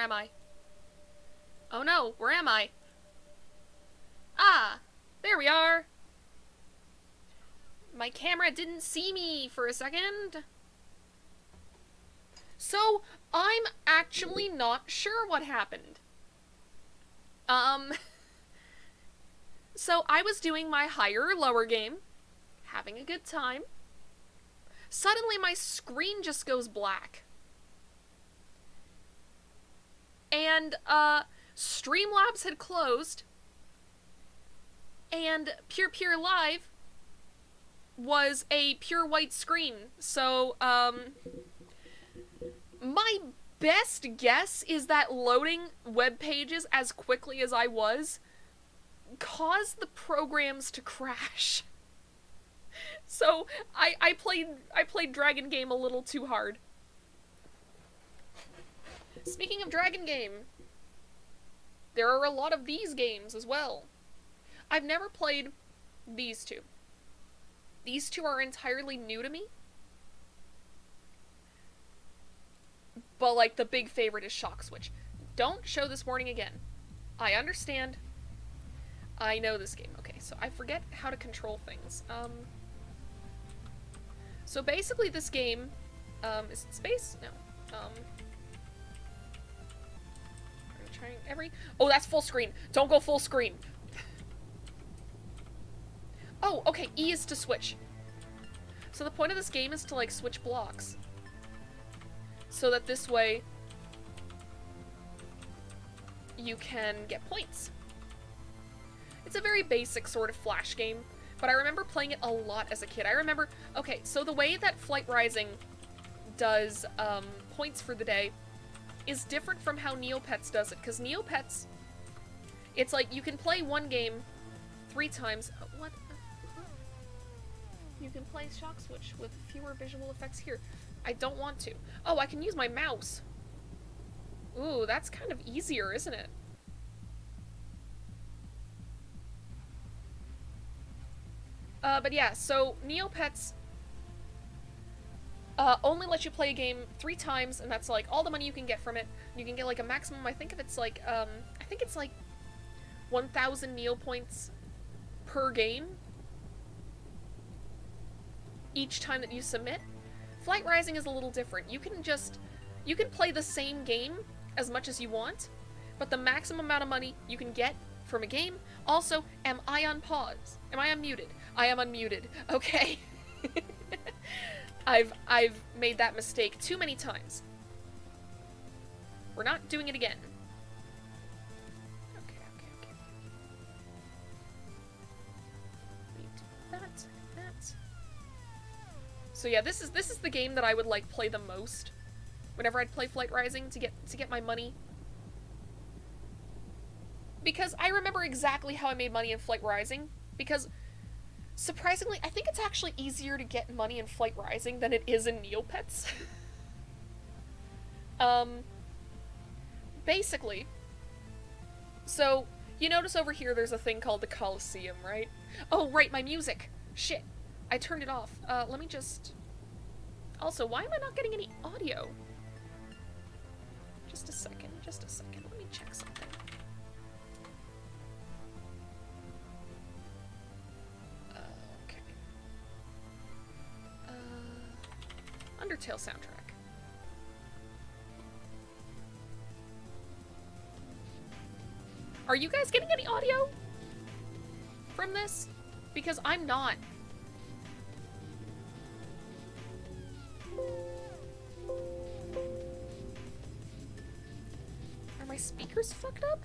am I? Oh no, where am I? Ah, there we are. My camera didn't see me for a second. So, I'm actually not sure what happened. Um, so I was doing my higher or lower game, having a good time. Suddenly my screen just goes black. And, Streamlabs had closed, and Pure Live was a pure white screen. So, my best guess is that loading web pages as quickly as I was caused the programs to crash. So I played Dragon Game a little too hard. Speaking of Dragon Game, there are a lot of these games as well. I've never played these two. These two are entirely new to me. But, like, the big favorite is Shock Switch. Don't show this warning again. I understand. I know this game. Okay, so I forget how to control things. So basically this game, is it space? No. Are you trying oh, that's full screen. Don't go full screen. Oh, okay, E is to switch. So the point of this game is to, like, switch blocks. So that this way you can get points. It's a very basic sort of Flash game, but I remember playing it a lot as a kid. I remember, okay, so the way that Flight Rising does points for the day is different from how Neopets does it, because Neopets, it's like you can play one game 3 times. What? You can play Shock Switch with fewer visual effects here. I don't want to. Oh, I can use my mouse. Ooh, that's kind of easier, isn't it? But yeah, so Neopets only lets you play a game 3 times, and that's like all the money you can get from it. You can get like a maximum, I think if it's like, I think it's like 1,000 Neo points per game each time that you submit. Flight Rising is a little different. You can play the same game as much as you want, but the maximum amount of money you can get from a game. Also, am I on pause? Am I unmuted? I am unmuted. Okay. I've made that mistake too many times. We're not doing it again. Okay. We do that. So yeah, this is the game that I would like play the most whenever I'd play Flight Rising to get my money. Because I remember exactly how I made money in Flight Rising, because surprisingly, I think it's actually easier to get money in Flight Rising than it is in Neopets. Basically, so you notice over here there's a thing called the Coliseum, right? Oh, right, my music. Shit. I turned it off. Let me just... Also, why am I not getting any audio? Just a second. Let me check something. Okay. Undertale soundtrack. Are you guys getting any audio from this? Because I'm not. Are my speakers fucked up?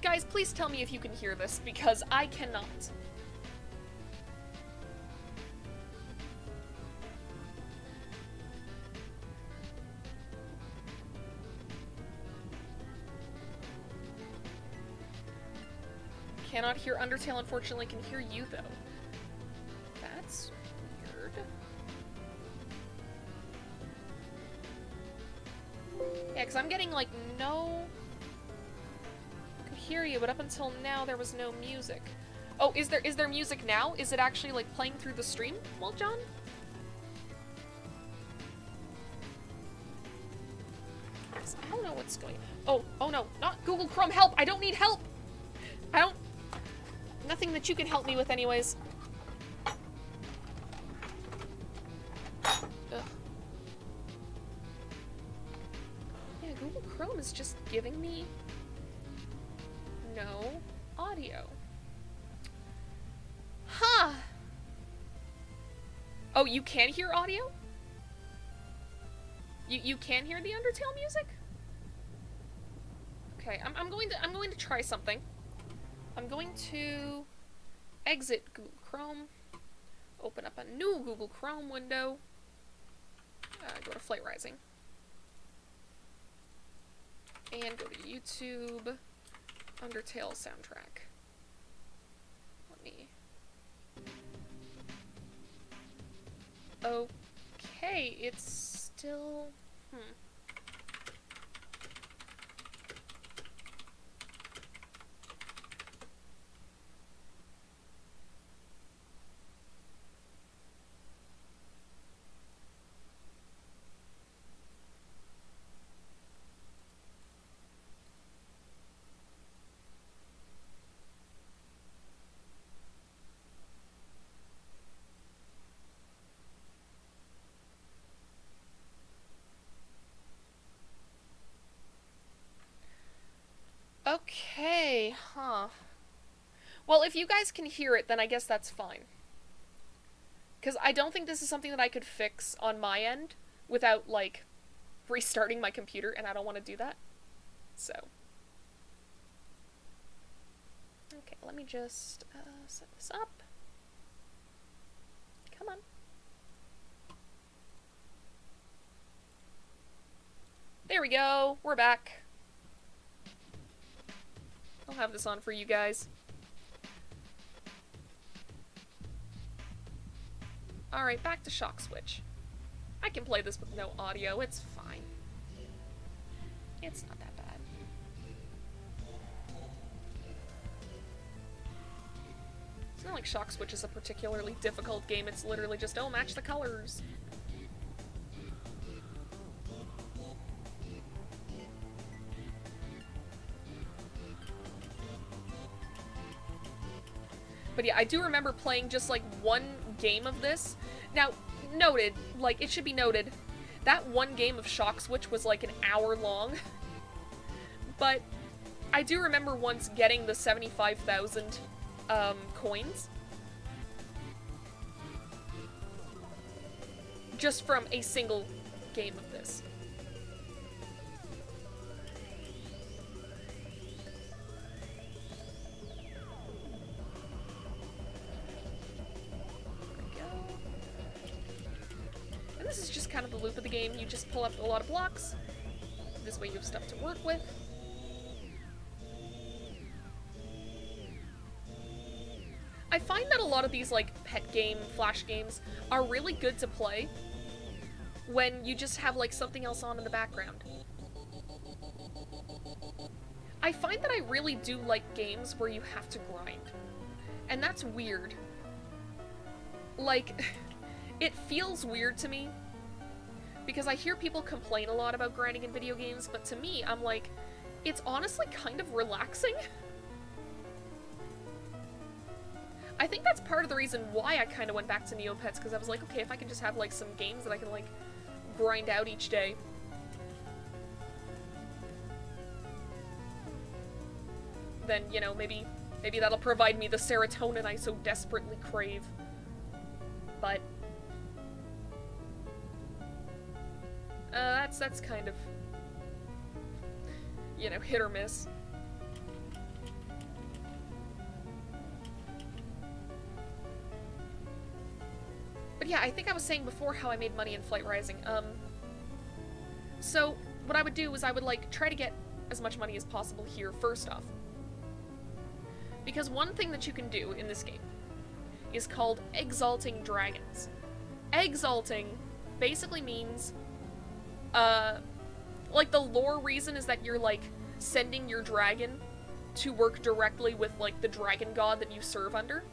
Guys, please tell me if you can hear this, because I cannot. Cannot hear Undertale, unfortunately. Can hear you, though. That's weird. Yeah, because I'm getting, like, no hear you, but up until now there was no music. Oh, is there music now? Is it actually, like, playing through the stream? Well, John? I don't know what's going on. Oh no, not Google Chrome, help! I don't need help! Nothing that you can help me with anyways. Ugh. Yeah, Google Chrome is just giving me no audio. Huh. Oh, you can hear audio? You can hear the Undertale music? Okay, I'm going to try something. I'm going to exit Google Chrome, open up a new Google Chrome window, go to Flight Rising, and go to YouTube, Undertale soundtrack. Let me... Okay, it's still... Okay, huh. Well, if you guys can hear it, then I guess that's fine. Because I don't think this is something that I could fix on my end without, like, restarting my computer, and I don't want to do that. So. Okay, let me just set this up. Come on. There we go. We're back. I'll have this on for you guys. Alright, back to Shock Switch. I can play this with no audio, it's fine. It's not that bad. It's not like Shock Switch is a particularly difficult game, it's literally just, oh, match the colors. But yeah, I do remember playing just, like, one game of this. Now, noted, like, it should be noted, that one game of Shock Switch was, like, an hour long. But I do remember once getting the 75,000, coins. Just from a single game of this. This is just kind of the loop of the game. You just pull up a lot of blocks. This way you have stuff to work with. I find that a lot of these, like, pet game, flash games are really good to play when you just have, like, something else on in the background. I find that I really do like games where you have to grind. And that's weird. Like, it feels weird to me. Because I hear people complain a lot about grinding in video games, but to me, I'm like, it's honestly kind of relaxing. I think that's part of the reason why I kind of went back to Neopets, because I was like, okay, if I can just have, like, some games that I can, like, grind out each day. Then, you know, maybe that'll provide me the serotonin I so desperately crave. But that's kind of, you know, hit or miss. But yeah, I think I was saying before how I made money in Flight Rising. So what I would do is I would, like, try to get as much money as possible here first off. Because one thing that you can do in this game is called exalting dragons. Exalting basically means, like, the lore reason is that you're, like, sending your dragon to work directly with, like, the dragon god that you serve under.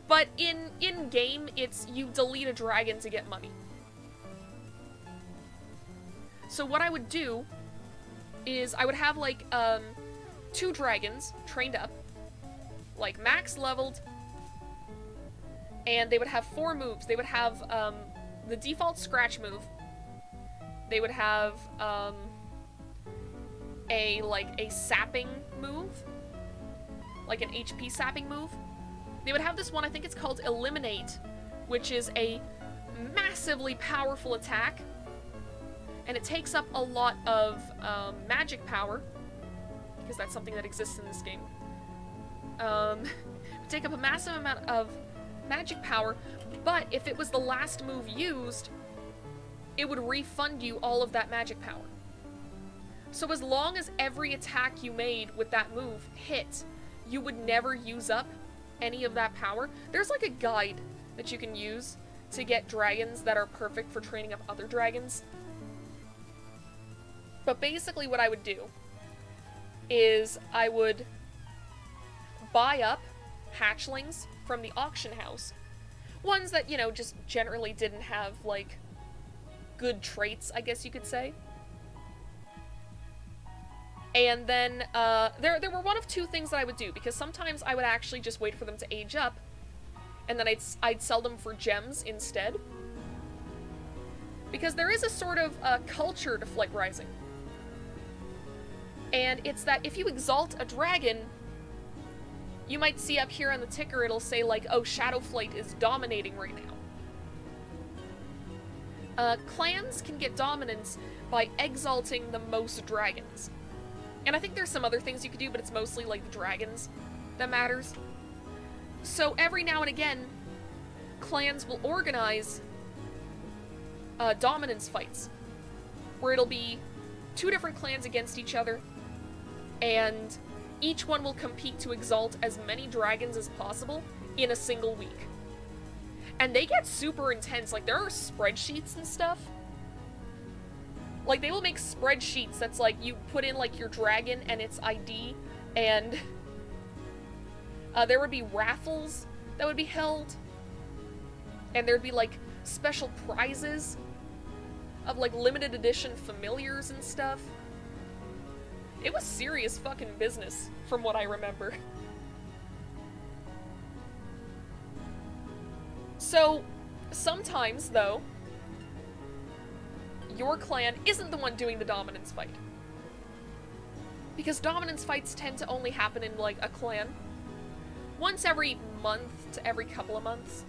But in-game, it's you delete a dragon to get money. So what I would do is I would have, like, 2 dragons trained up, like, max leveled, and they would have 4 moves. They would have, the default scratch move. They would have, a sapping move, like an HP sapping move. They would have this one, I think it's called Eliminate, which is a massively powerful attack, and it takes up a lot of magic power, because that's something that exists in this game. Take up a massive amount of magic power, but if it was the last move used, it would refund you all of that magic power. So as long as every attack you made with that move hit, you would never use up any of that power. There's like a guide that you can use to get dragons that are perfect for training up other dragons. But basically what I would do is I would buy up hatchlings from the auction house. Ones that, you know, just generally didn't have, like, good traits, I guess you could say. And then, there were one of 2 things that I would do, because sometimes I would actually just wait for them to age up, and then I'd sell them for gems instead. Because there is a sort of culture to Flight Rising. And it's that if you exalt a dragon, you might see up here on the ticker, it'll say, like, oh, Shadowflight is dominating right now. Clans can get dominance by exalting the most dragons. And I think there's some other things you could do, but it's mostly, like, the dragons that matters. So every now and again, clans will organize dominance fights, where it'll be 2 different clans against each other, and each one will compete to exalt as many dragons as possible in a single week. And they get super intense. Like, there are spreadsheets and stuff. Like, they will make spreadsheets that's like, you put in, like, your dragon and its ID, and there would be raffles that would be held, and there'd be, like, special prizes of, like, limited edition familiars and stuff. It was serious fucking business, from what I remember. So, sometimes, though, your clan isn't the one doing the dominance fight. Because dominance fights tend to only happen in, like, a clan once every month to every couple of months.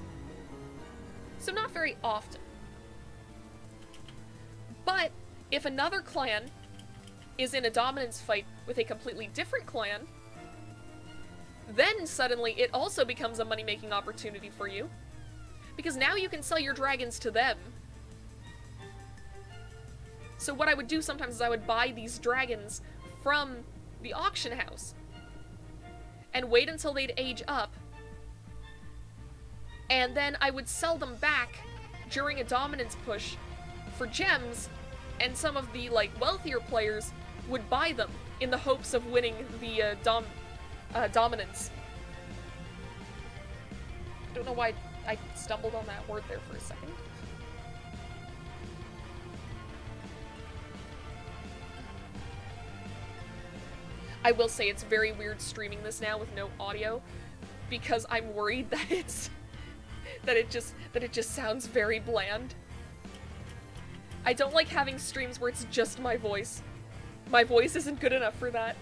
So not very often. But if another clan is in a dominance fight with a completely different clan, then suddenly it also becomes a money-making opportunity for you. Because now you can sell your dragons to them. So what I would do sometimes is I would buy these dragons from the auction house and wait until they'd age up, and then I would sell them back during a dominance push for gems, and some of the, like, wealthier players would buy them in the hopes of winning the dominance. I don't know why I stumbled on that word there for a second. I will say it's very weird streaming this now with no audio, because I'm worried that it just sounds very bland. I don't like having streams where it's just my voice. My voice isn't good enough for that.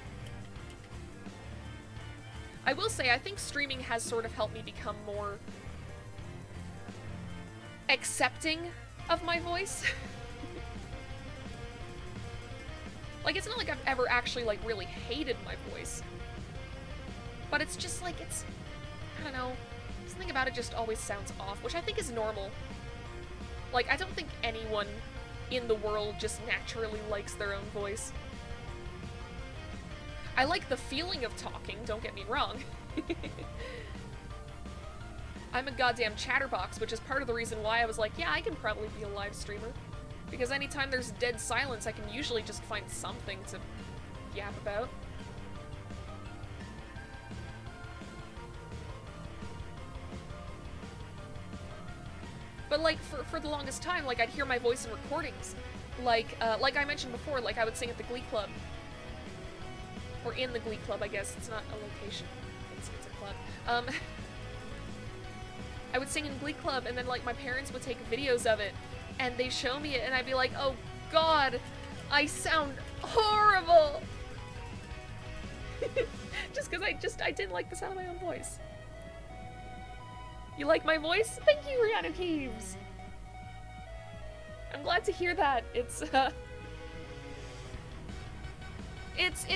I will say, I think streaming has sort of helped me become more accepting of my voice. Like, it's not like I've ever actually, like, really hated my voice. But it's just, like, it's... I don't know. Something about it just always sounds off, which I think is normal. Like, I don't think anyone in the world just naturally likes their own voice. I like the feeling of talking, don't get me wrong. I'm a goddamn chatterbox, which is part of the reason why I was like, yeah, I can probably be a live streamer. Because anytime there's dead silence, I can usually just find something to yap about. But, like, for the longest time, like, I'd hear my voice in recordings. Like I mentioned before, like, I would sing at the Glee Club. Or in the Glee Club, I guess. It's not a location. It's a club. I would sing in Glee Club, and then, like, my parents would take videos of it, and they show me it, and I'd be like, oh god, I sound horrible! Just because I didn't like the sound of my own voice. You like my voice? Thank you, Rihanna Keeves! I'm glad to hear that. It's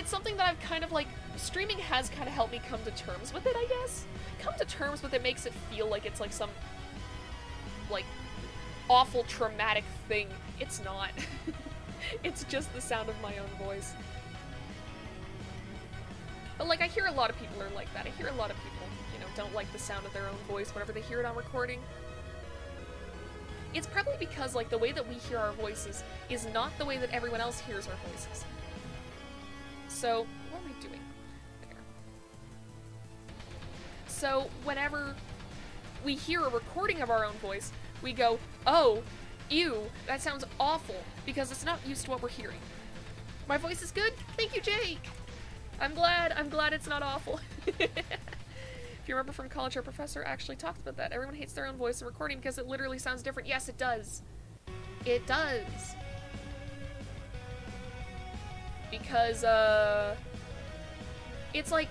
something that I've kind of, like, streaming has kind of helped me come to terms with it, I guess. Come to terms with it makes it feel like it's, like, some, like, awful traumatic thing. It's not. It's just the sound of my own voice. But, like, I hear a lot of people are like that. I hear a lot of people, you know, don't like the sound of their own voice whenever they hear it on recording. It's probably because, like, the way that we hear our voices is not the way that everyone else hears our voices. So, what am I doing? There. So, whenever we hear a recording of our own voice, we go, oh, ew, that sounds awful, because it's not used to what we're hearing. My voice is good? Thank you, Jake! I'm glad it's not awful. If you remember from college, our professor actually talked about that. Everyone hates their own voice in recording because it literally sounds different. Yes, it does. It does. Because, it's like,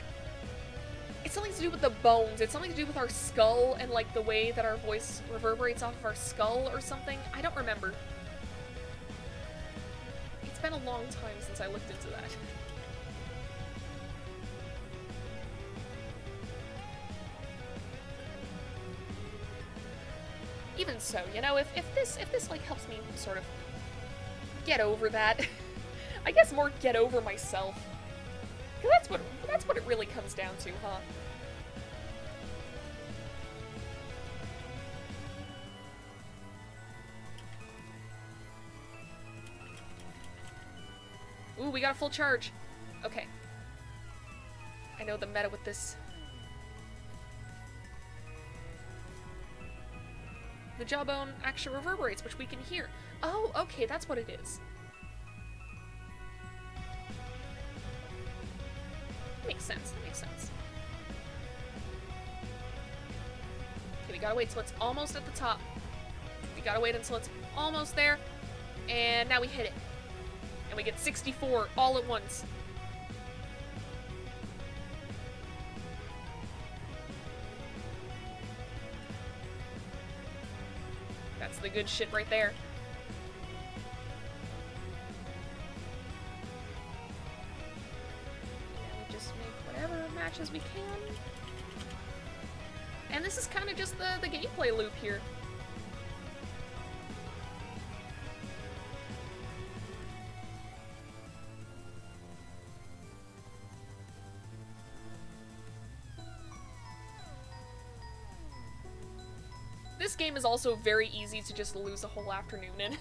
it's something to do with the bones. It's something to do with our skull and, like, the way that our voice reverberates off of our skull or something. I don't remember. It's been a long time since I looked into that. Even so, you know, if this like helps me sort of get over that, I guess more get over myself. 'Cause that's what it really comes down to, huh? Ooh, we got a full charge. Okay. I know the meta with this. The jawbone actually reverberates, which we can hear. Oh, okay, that's what it is. Makes sense, that makes sense. Okay, we gotta wait till it's almost at the top. We gotta wait until it's almost there. And now we hit it. And we get 64 all at once. That's the good shit right there. And we just make whatever matches we can. And this is kind of just the gameplay loop here. This game is also very easy to just lose a whole afternoon in.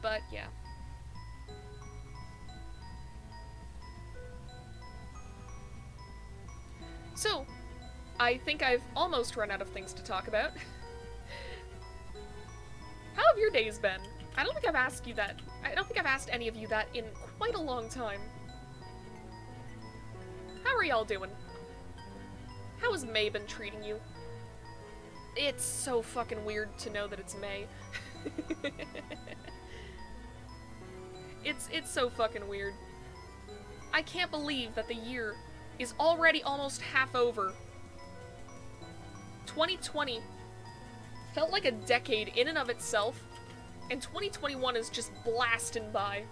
But, yeah. So, I think I've almost run out of things to talk about. How have your days been? I don't think I've asked you that. I don't think I've asked any of you that in quite a long time. How are y'all doing? How has May been treating you? It's so fucking weird to know that it's May. It's so fucking weird. I can't believe that the year is already almost half over. 2020 felt like a decade in and of itself, and 2021 is just blasting by.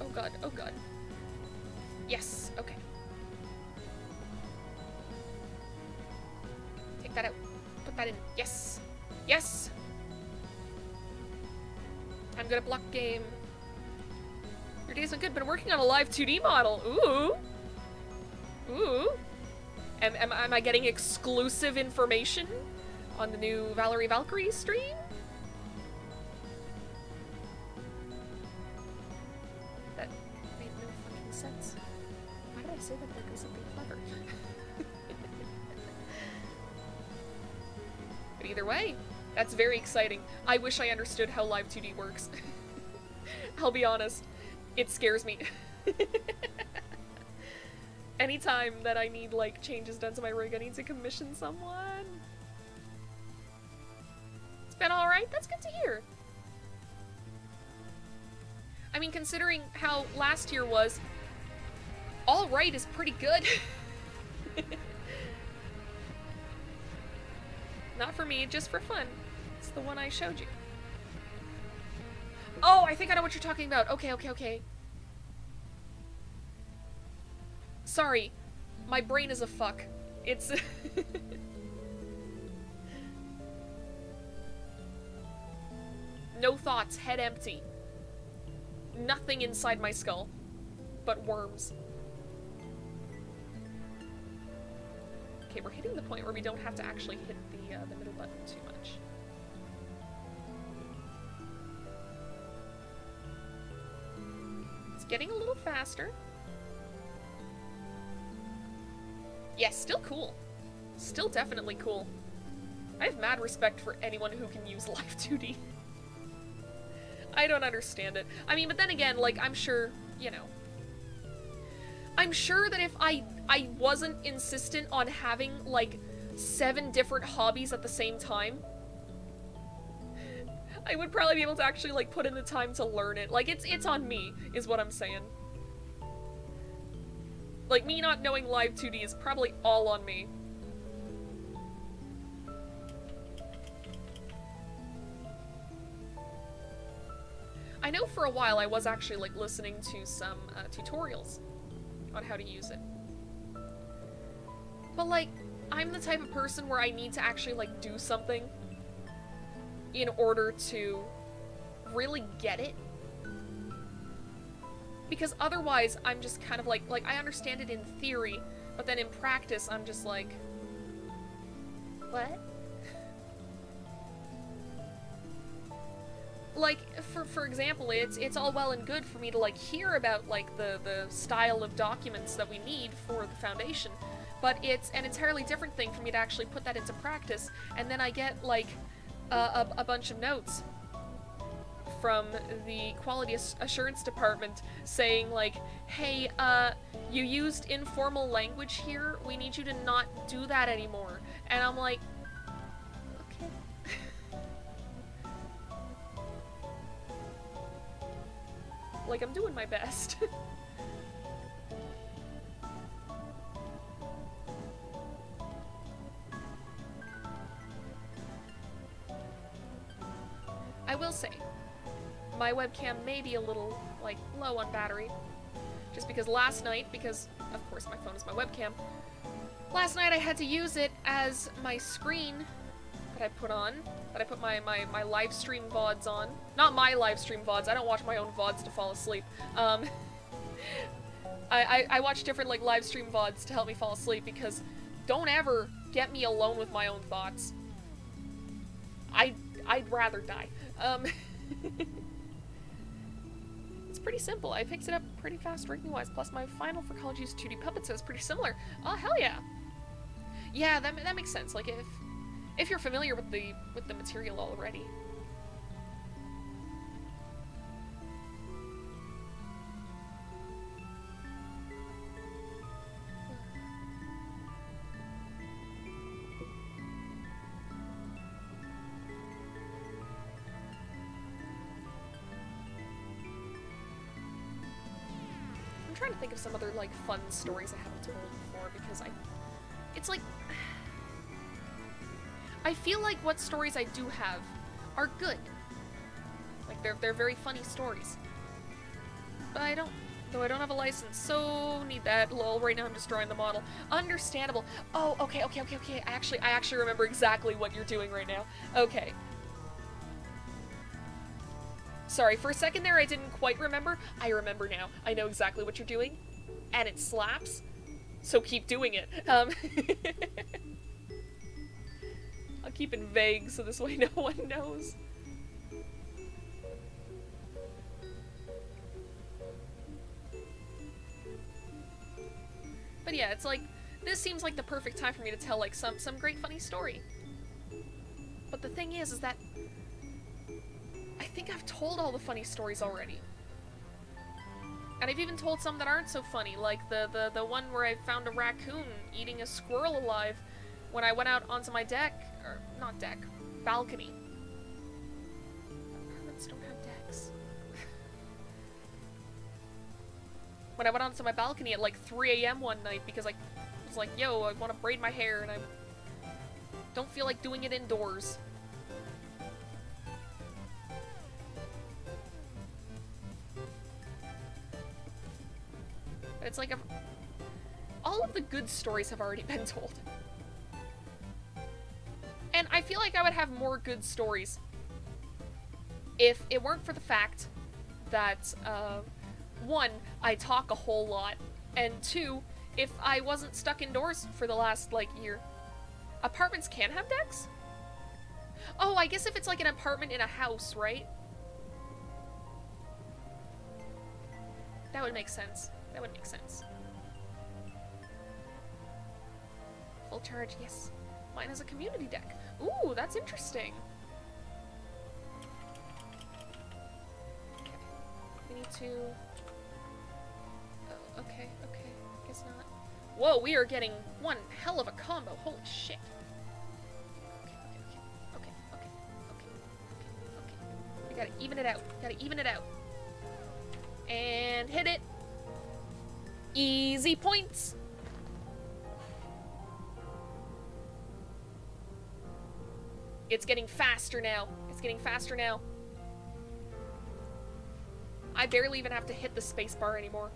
Oh god, oh god. Yes, okay. Take that out. Put that in. Yes! Yes! I'm good at block game. Your day's been good. Been working on a live 2D model. Ooh! Ooh! Am I getting exclusive information on the new Valkyrie stream? That made no fucking sense. Why did I say that like it was something clever? But either way, that's very exciting. I wish I understood how Live 2D works. I'll be honest, it scares me. Anytime that I need, like, changes done to my rig, I need to commission someone. It's been alright, that's good to hear. I mean, considering how last year was, alright is pretty good. Not for me, just for fun. It's the one I showed you. Oh, I think I know what you're talking about. Okay. Sorry, my brain is a fuck. It's... No thoughts, head empty. Nothing inside my skull, but worms. Okay, we're hitting the point where we don't have to actually hit the middle button too much. It's getting a little faster. Yes, still cool. Still definitely cool. I have mad respect for anyone who can use Live 2D. I don't understand it. I mean, but then again, like, I'm sure, you know. I'm sure that if I wasn't insistent on having, like, 7 different hobbies at the same time, I would probably be able to actually, like, put in the time to learn it. Like, it's on me, is what I'm saying. Like, me not knowing Live 2D is probably all on me. I know for a while I was actually, like, listening to some tutorials on how to use it. But, like, I'm the type of person where I need to actually, like, do something in order to really get it. Because otherwise, I'm just kind of like, I understand it in theory, but then in practice, I'm just like, what? Like, for example, it's all well and good for me to, like, hear about, like, the style of documents that we need for the foundation, but it's an entirely different thing for me to actually put that into practice, and then I get, like, a bunch of notes from the quality assurance department saying, like, hey, you used informal language here, we need you to not do that anymore. And I'm like, okay. Like, I'm doing my best. I will say, my webcam may be a little, like, low on battery. Just because last night, because, of course, my phone is my webcam, last night I had to use it as my screen that I put on, that I put my live stream VODs on. Not my live stream VODs, I don't watch my own VODs to fall asleep. I watch different, like, live stream VODs to help me fall asleep, because don't ever get me alone with my own thoughts. I'd rather die. It's pretty simple. I picked it up pretty fast ranking-wise, plus my final for college use 2D puppets is pretty similar. Oh, hell yeah. Yeah, that makes sense. Like, if you're familiar with the material already. I'm trying to think of some other, like, fun stories I haven't told before, because it's like, I feel like what stories I do have are good. Like, they're very funny stories. But I don't have a license, so need that. Lol, right now I'm destroying the model. Understandable. Oh, okay. I actually remember exactly what you're doing right now. Okay. Sorry, for a second there I didn't quite remember. I remember now. I know exactly what you're doing. And it slaps. So keep doing it. I'll keep it vague so this way no one knows. But yeah, it's like, this seems like the perfect time for me to tell, like, some great funny story. But the thing is that I think I've told all the funny stories already. And I've even told some that aren't so funny, like the one where I found a raccoon eating a squirrel alive when I went out onto my deck, or not deck, balcony. Apartments don't have decks. When I went onto my balcony at like 3 AM one night because I was like, yo, I want to braid my hair and I don't feel like doing it indoors. But it's like, all of the good stories have already been told. And I feel like I would have more good stories if it weren't for the fact that, one, I talk a whole lot, and two, if I wasn't stuck indoors for the last, like, year. Apartments can have decks? Oh, I guess if it's like an apartment in a house, right? That would make sense. That would make sense. Full charge, yes. Mine has a community deck. Ooh, that's interesting. Okay. We need to... Oh, okay, okay. Guess not. Whoa, we are getting one hell of a combo. Holy shit. Okay, okay, okay. Okay, okay, okay, okay, okay. We gotta even it out. Gotta even it out. And hit it. Easy points. It's getting faster now. It's getting faster now. I barely even have to hit the spacebar anymore.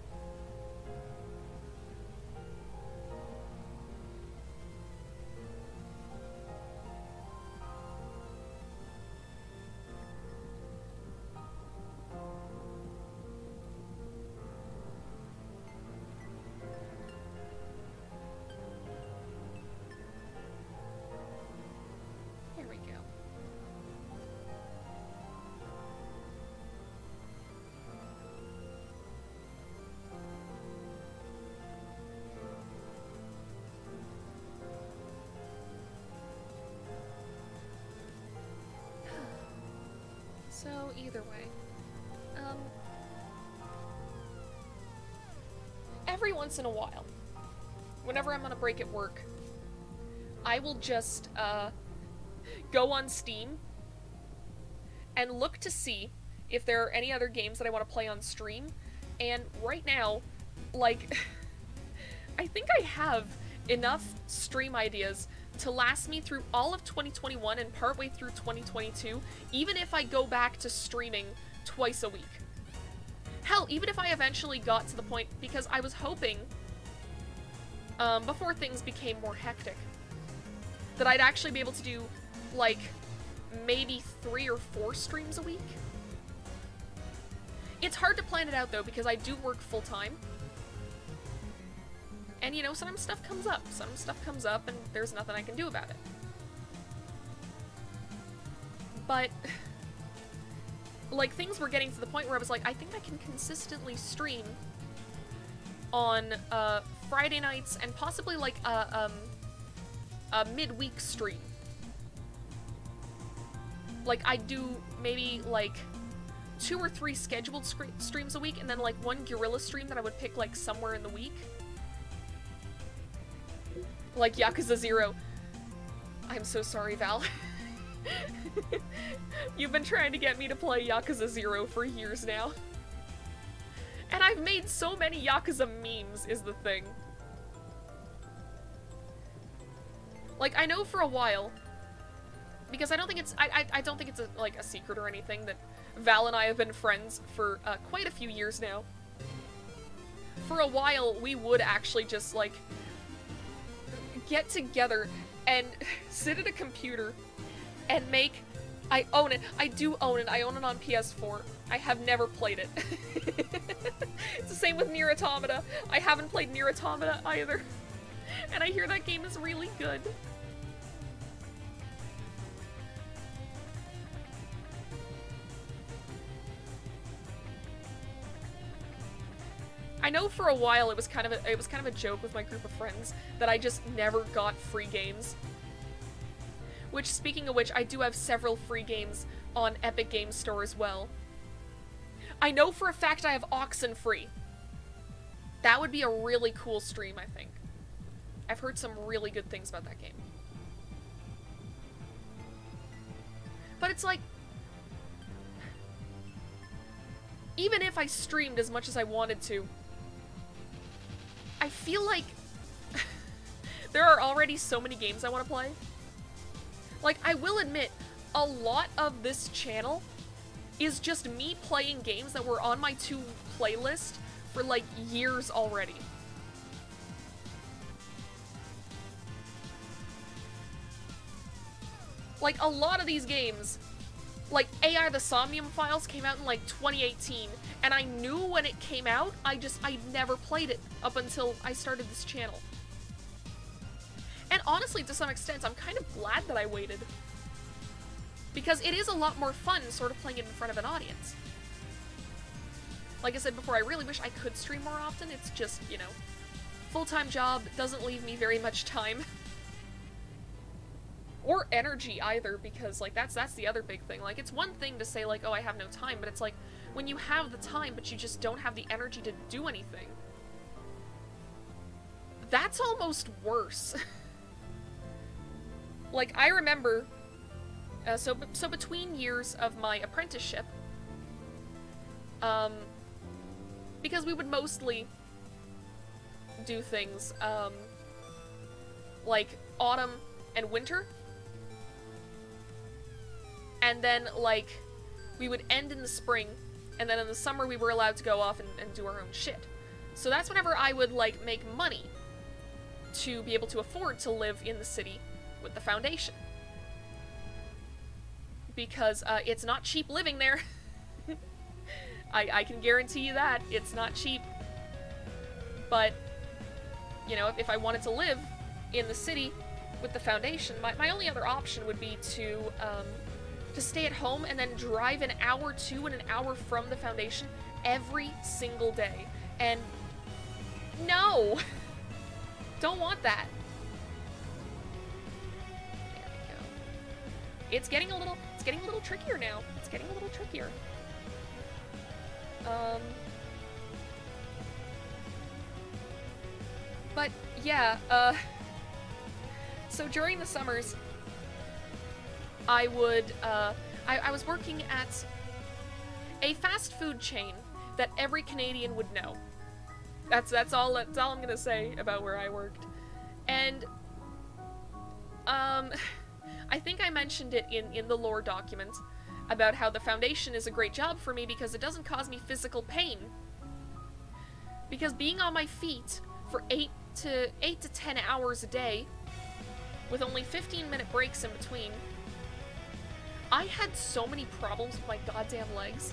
So, either way. Every once in a while, whenever I'm on a break at work, I will just, go on Steam and look to see if there are any other games that I want to play on stream. And right now, like, I think I have enough stream ideas to last me through all of 2021 and partway through 2022, even if I go back to streaming twice a week. Hell, even if I eventually got to the point, because I was hoping, before things became more hectic, that I'd actually be able to do, like, maybe 3 or 4 streams a week. It's hard to plan it out, though, because I do work full-time. And, you know, sometimes stuff comes up. Some stuff comes up, and there's nothing I can do about it. But, like, things were getting to the point where I was like, I think I can consistently stream on, Friday nights, and possibly, like, a midweek stream. Like, I do maybe, like, 2 or 3 scheduled streams a week, and then, like, 1 guerrilla stream that I would pick, like, somewhere in the week. Like Yakuza 0. I'm so sorry, Val. You've been trying to get me to play Yakuza 0 for years now. And I've made so many Yakuza memes, is the thing. Like, I know for a while, because I don't think it's, I don't think it's like a secret or anything that Val and I have been friends for quite a few years now. For a while, we would actually just, like, get together and sit at a computer and make... I own it. I do own it. I own it on PS4. I have never played it. It's the same with Nier Automata. I haven't played Nier Automata either. And I hear that game is really good. I know for a while it was kind of a joke with my group of friends that I just never got free games. Which, speaking of which, I do have several free games on Epic Games Store as well. I know for a fact I have Oxenfree. That would be a really cool stream, I think. I've heard some really good things about that game. But it's like, even if I streamed as much as I wanted to, I feel like there are already so many games I want to play. Like, I will admit, a lot of this channel is just me playing games that were on my to playlist for like years already. Like, a lot of these games, like AI the Somnium Files came out in like 2018, and I knew when it came out, I never played it up until I started this channel. And honestly, to some extent, I'm kind of glad that I waited. Because it is a lot more fun sort of playing it in front of an audience. Like I said before, I really wish I could stream more often. It's just, you know, full-time job doesn't leave me very much time. Or energy either, because like that's the other big thing. Like, it's one thing to say like, oh, I have no time, but it's like when you have the time but you just don't have the energy to do anything. That's almost worse. Like, I remember so between years of my apprenticeship, because we would mostly do things like autumn and winter. And then, like, we would end in the spring, and then in the summer we were allowed to go off and do our own shit. So that's whenever I would, like, make money to be able to afford to live in the city with the Foundation. Because, it's not cheap living there. I can guarantee you that. It's not cheap. But, you know, if I wanted to live in the city with the Foundation, my only other option would be to stay at home and then drive an hour to and an hour from the Foundation every single day. And no! Don't want that. There we go. It's getting a little trickier now. It's getting a little trickier. But yeah, so during the summers, I would, I was working at a fast food chain that every Canadian would know. That's all I'm gonna say about where I worked. And, I think I mentioned it in the lore document about how the Foundation is a great job for me because it doesn't cause me physical pain. Because being on my feet for 8 to 10 hours a day, with only 15-minute breaks in between, I had so many problems with my goddamn legs.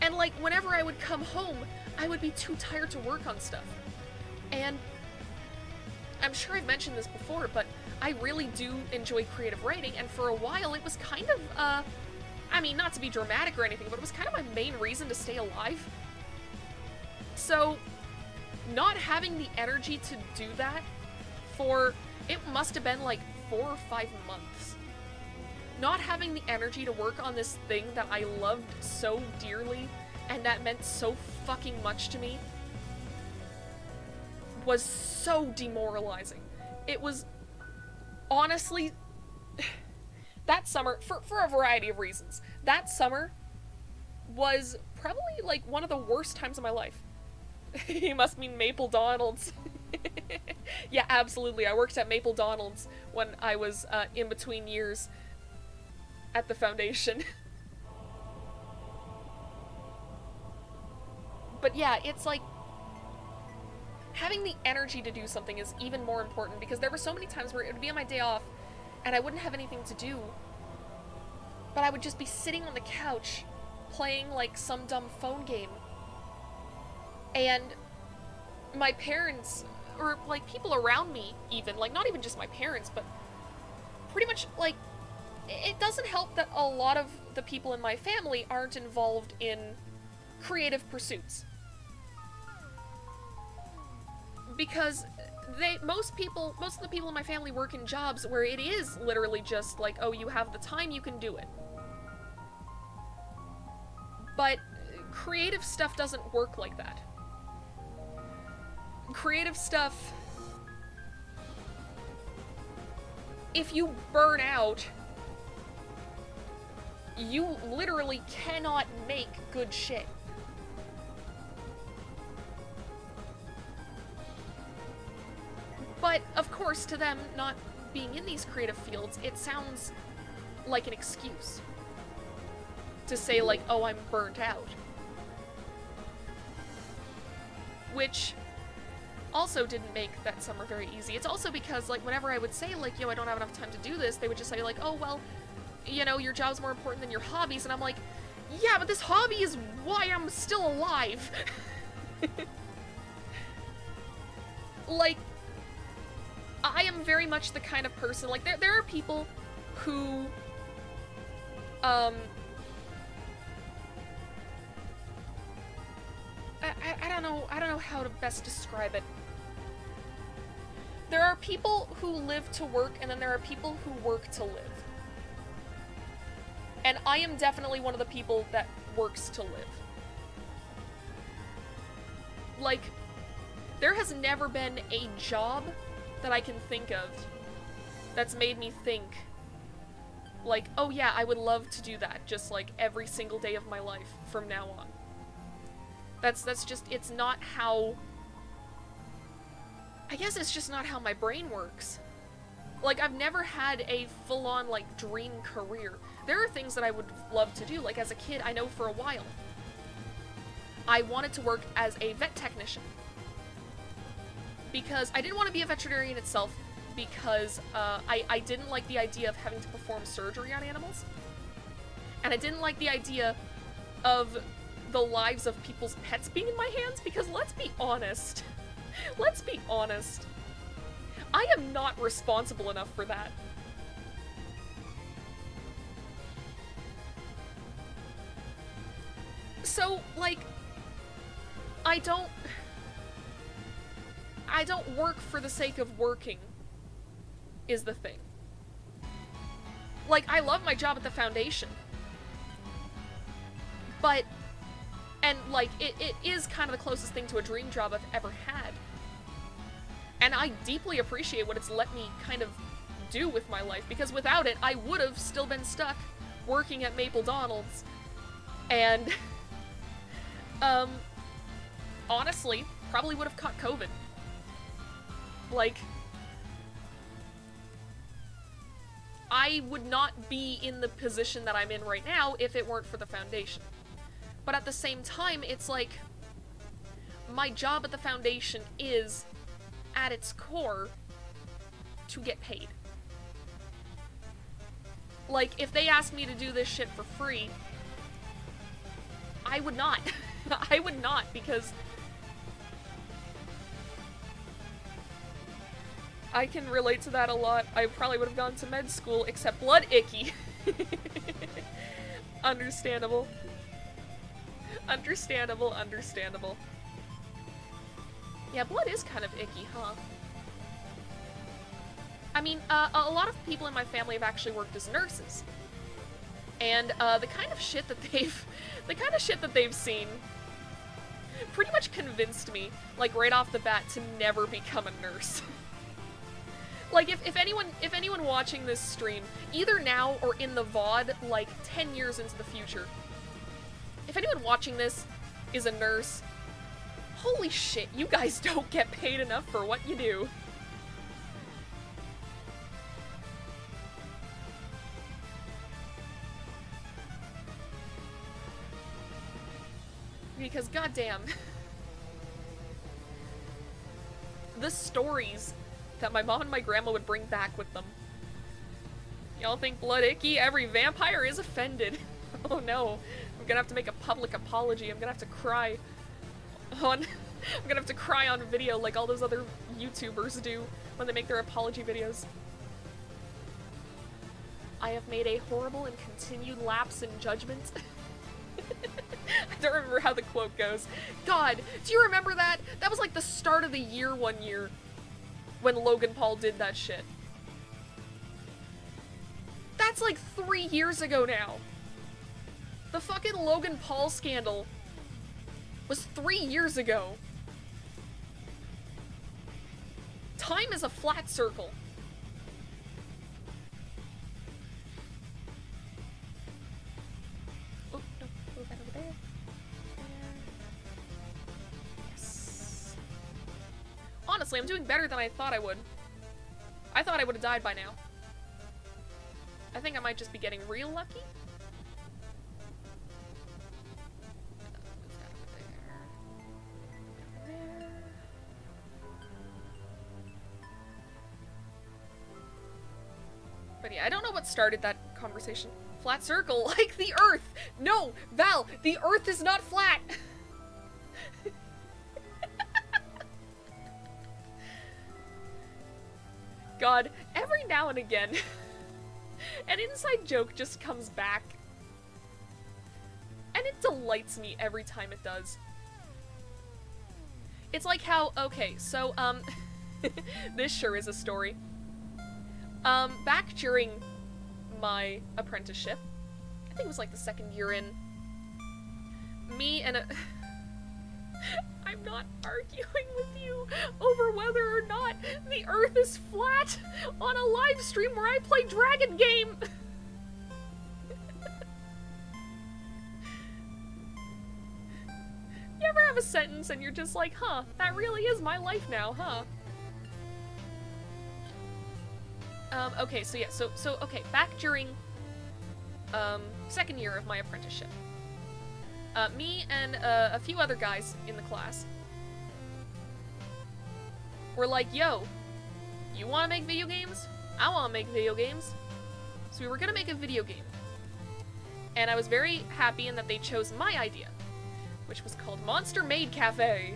And, like, whenever I would come home, I would be too tired to work on stuff. And I'm sure I've mentioned this before, but I really do enjoy creative writing, and for a while it was kind of, I mean, not to be dramatic or anything, but it was kind of my main reason to stay alive. So, not having the energy to do that for, it must have been like 4 or 5 months. Not having the energy to work on this thing that I loved so dearly and that meant so fucking much to me was so demoralizing. It was honestly, that summer, for a variety of reasons, that summer was probably like one of the worst times of my life. You must mean Maple Donald's. Yeah, absolutely. I worked at Maple Donald's when I was in between years at the Foundation. But yeah, it's like, having the energy to do something is even more important, because there were so many times where it would be on my day off and I wouldn't have anything to do. but I would just be sitting on the couch playing like some dumb phone game. And my parents, or like people around me even, like not even just my parents, but pretty much like, it doesn't help that a lot of the people in my family aren't involved in creative pursuits. Because most of the people in my family work in jobs where it is literally just like, oh, you have the time, you can do it. But creative stuff doesn't work like that. Creative stuff, if you burn out, you literally cannot make good shit. But, of course, to them not being in these creative fields, it sounds like an excuse to say, like, oh, I'm burnt out. Which also didn't make that summer very easy. It's also because, like, whenever I would say, like, yo, I don't have enough time to do this, they would just say, like, oh, well, you know, your job's more important than your hobbies, and I'm like, yeah, but this hobby is why I'm still alive. Like, I am very much the kind of person, like, there are people who, I don't know how to best describe it. There are people who live to work, and then there are people who work to live. And I am definitely one of the people that works to live. Like, there has never been a job that I can think of that's made me think, like, oh yeah, I would love to do that, just like every single day of my life from now on. That's just, it's not how, I guess it's just not how my brain works. Like, I've never had a full-on, like, dream career. There are things that I would love to do, like, as a kid, I know for a while, I wanted to work as a vet technician. Because I didn't want to be a veterinarian itself, because I didn't like the idea of having to perform surgery on animals. And I didn't like the idea of the lives of people's pets being in my hands, because let's be honest. Let's be honest. I am not responsible enough for that. So, like, I don't work for the sake of working, is the thing. Like, I love my job at the Foundation. But, and, like, it is kind of the closest thing to a dream job I've ever had. And I deeply appreciate what it's let me kind of do with my life, because without it, I would have still been stuck working at Maple Donald's. And, honestly, probably would have caught COVID. Like, I would not be in the position that I'm in right now if it weren't for the Foundation. But at the same time, it's like, my job at the Foundation is, at its core, to get paid. Like, if they asked me to do this shit for free, I would not. I would not, because I can relate to that a lot. I probably would have gone to med school, except blood icky. Understandable. Understandable, understandable. Yeah, blood is kind of icky, huh? I mean, a lot of people in my family have actually worked as nurses. And, the kind of shit that they've seen pretty much convinced me, like, right off the bat, to never become a nurse. Like, if anyone watching this stream, either now or in the VOD, like, 10 years into the future, if anyone watching this is a nurse, holy shit, you guys don't get paid enough for what you do. Because, goddamn, the stories that my mom and my grandma would bring back with them. Y'all think blood icky? Every vampire is offended. Oh no. I'm gonna have to make a public apology. I'm gonna have to cry on... I'm gonna have to cry on video like all those other YouTubers do when they make their apology videos. I have made a horrible and continued lapse in judgment. I don't remember how the quote goes. God, do you remember that? That was like the start of the year one year when Logan Paul did that shit. That's like 3 years ago now. The fucking Logan Paul scandal was 3 years ago. Time is a flat circle. Oh, no, move that over there. Yes. Honestly, I'm doing better than I thought I would. I thought I would have died by now. I think I might just be getting real lucky. But yeah, I don't know what started that conversation. Flat circle, like the Earth! No! Val, the Earth is not flat! God, every now and again, an inside joke just comes back. And it delights me every time it does. It's like how, okay, so, this sure is a story. Back during my apprenticeship, I think it was like the second year in, me and I'm not arguing with you over whether or not the Earth is flat on a live stream where I play Dragon Game! You ever have a sentence and you're just like, huh, that really is my life now, huh? Okay, so yeah, okay, back during, second year of my apprenticeship, me and, a few other guys in the class were like, yo, you wanna make video games? I wanna make video games. So we were gonna make a video game. And I was very happy in that they chose my idea, which was called Monster Maid Cafe.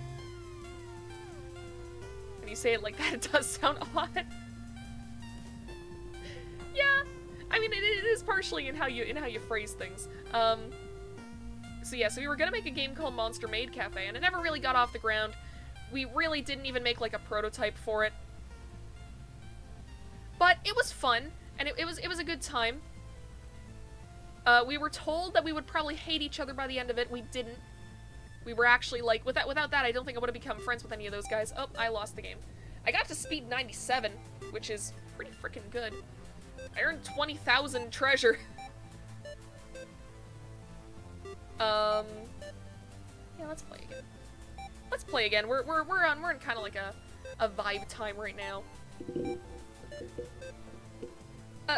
When you say it like that, it does sound odd. Yeah, I mean, it is partially in how you phrase things. So yeah, so we were gonna make a game called Monster Maid Cafe, and it never really got off the ground. We really didn't even make, like, a prototype for it. But it was fun, and it was a good time. We were told that we would probably hate each other by the end of it. We didn't. We were actually, like, without that, I don't think I would have become friends with any of those guys. Oh, I lost the game. I got to speed 97, which is pretty freaking good. I earned 20,000 treasure. Yeah, let's play again. Let's play again. We're in kind of like a vibe time right now.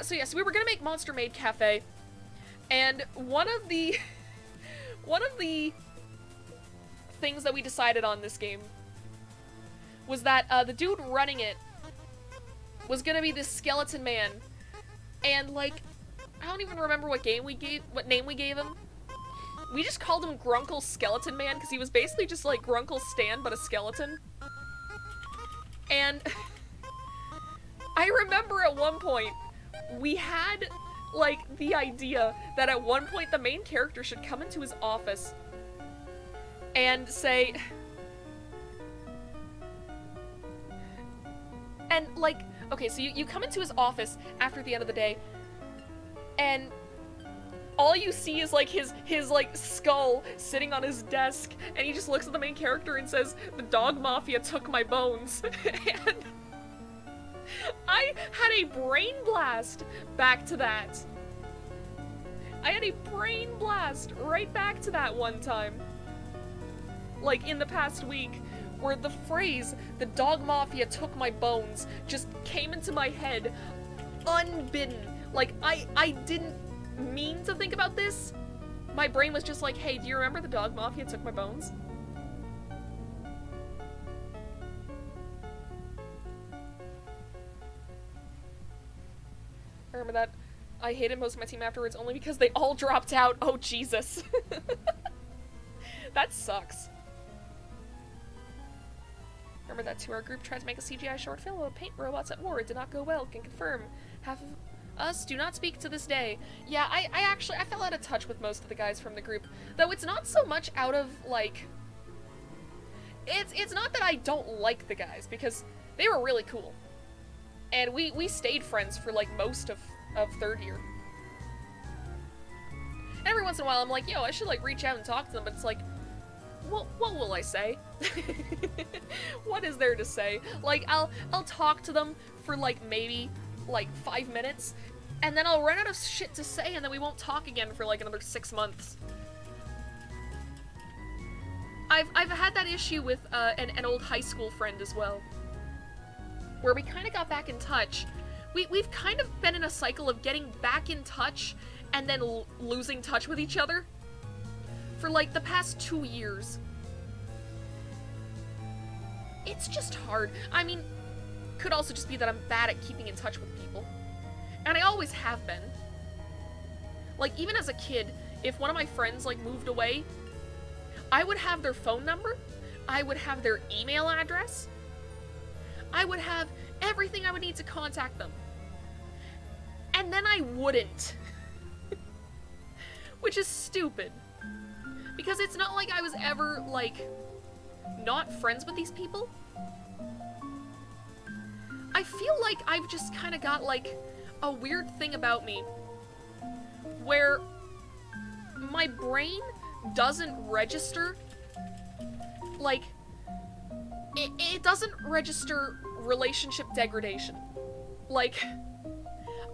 So yeah, so we were gonna make Monster Maid Cafe, and one of the things that we decided on this game was that the dude running it was gonna be this skeleton man, and like, I don't even remember what name we gave him. We just called him Grunkle Skeleton Man because he was basically just like Grunkle Stan but a skeleton. And I remember at one point we had like the idea that at one point the main character should come into his office and say, and like, okay, so you come into his office after the end of the day, and all you see is like his like skull sitting on his desk, and he just looks at the main character and says, "The dog mafia took my bones." And I had a brain blast back to that. I had a brain blast right back to that one time. Like in the past week, where the phrase, "the dog mafia took my bones," just came into my head unbidden. Like, I didn't mean to think about this. My brain was just like, hey, do you remember the dog mafia took my bones? I remember that. I hated most of my team afterwards only because they all dropped out. Oh, Jesus. That sucks. Remember that 2-hour group tried to make a CGI short film about paint robots at war. It did not go well. Can confirm. Half of us do not speak to this day. Yeah, I actually fell out of touch with most of the guys from the group. Though it's not so much out of, like... It's not that I don't like the guys, because they were really cool. And we stayed friends for, like, most of 3rd year. And every once in a while I'm like, yo, I should, like, reach out and talk to them, but it's like, what will I say? What is there to say? Like, I'll talk to them for, like, maybe, like, 5 minutes, and then I'll run out of shit to say, and then we won't talk again for, like, another 6 months. I've had that issue with an old high school friend as well, where we kind of got back in touch. We've kind of been in a cycle of getting back in touch and then losing touch with each other for like the past 2 years. It's just hard. I mean, could also just be that I'm bad at keeping in touch with people. And I always have been. Like, even as a kid, if one of my friends, like, moved away, I would have their phone number, I would have their email address, I would have everything I would need to contact them. And then I wouldn't. Which is stupid. Because it's not like I was ever, like, not friends with these people. I feel like I've just kind of got, like, a weird thing about me where my brain doesn't register, like, it doesn't register relationship degradation. Like,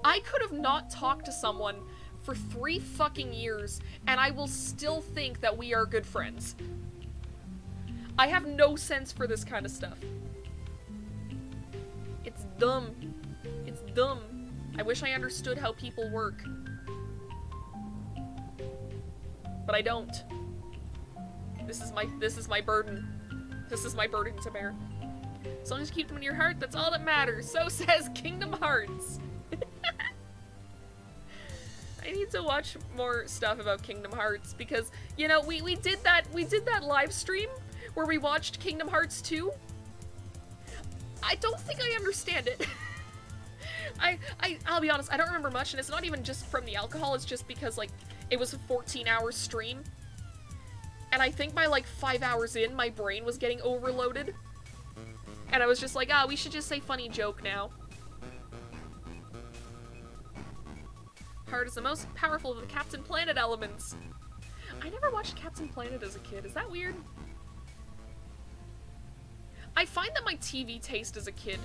I could have not talked to someone for 3 fucking years, and I will still think that we are good friends. I have no sense for this kind of stuff. It's dumb. It's dumb. I wish I understood how people work. But I don't. This is my burden. This is my burden to bear. As long as you keep them in your heart, that's all that matters. So says Kingdom Hearts. I need to watch more stuff about Kingdom Hearts because, you know, we did that live stream where we watched Kingdom Hearts 2. I don't think I understand it. I'll be honest, I don't remember much, and it's not even just from the alcohol, it's just because, like, it was a 14-hour stream. And I think by, like, 5 hours in, my brain was getting overloaded. And I was just like, we should just say funny joke now. Heart is the most powerful of the Captain Planet elements. I never watched Captain Planet as a kid. Is that weird? I find that my TV taste as a kid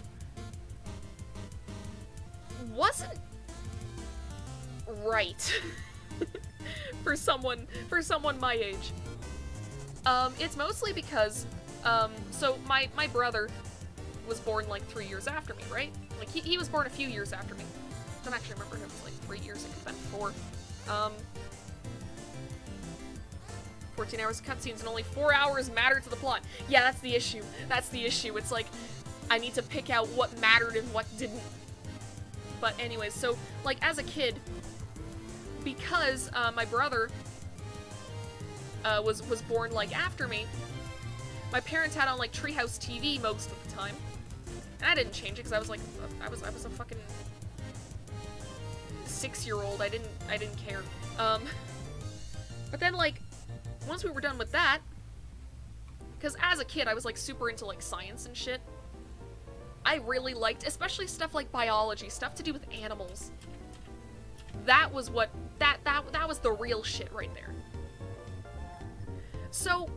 wasn't right for someone my age. It's mostly because, so my brother was born like 3 years after me, right? Like he was born a few years after me. I don't actually remember if it was like 3 years, it could have been 4. 14 hours of cutscenes and only 4 hours matter to the plot. Yeah, that's the issue. That's the issue. It's like, I need to pick out what mattered and what didn't. But anyways, so, like, as a kid, because, my brother, was born, like, after me, my parents had on, like, Treehouse TV most of the time. And I didn't change it, because I was, like, I was a fucking 6-year-old. I didn't care. But then, like, once we were done with that, because as a kid, I was, like, super into, like, science and shit. I really liked, especially stuff like biology, stuff to do with animals. That was what, that was the real shit right there. So,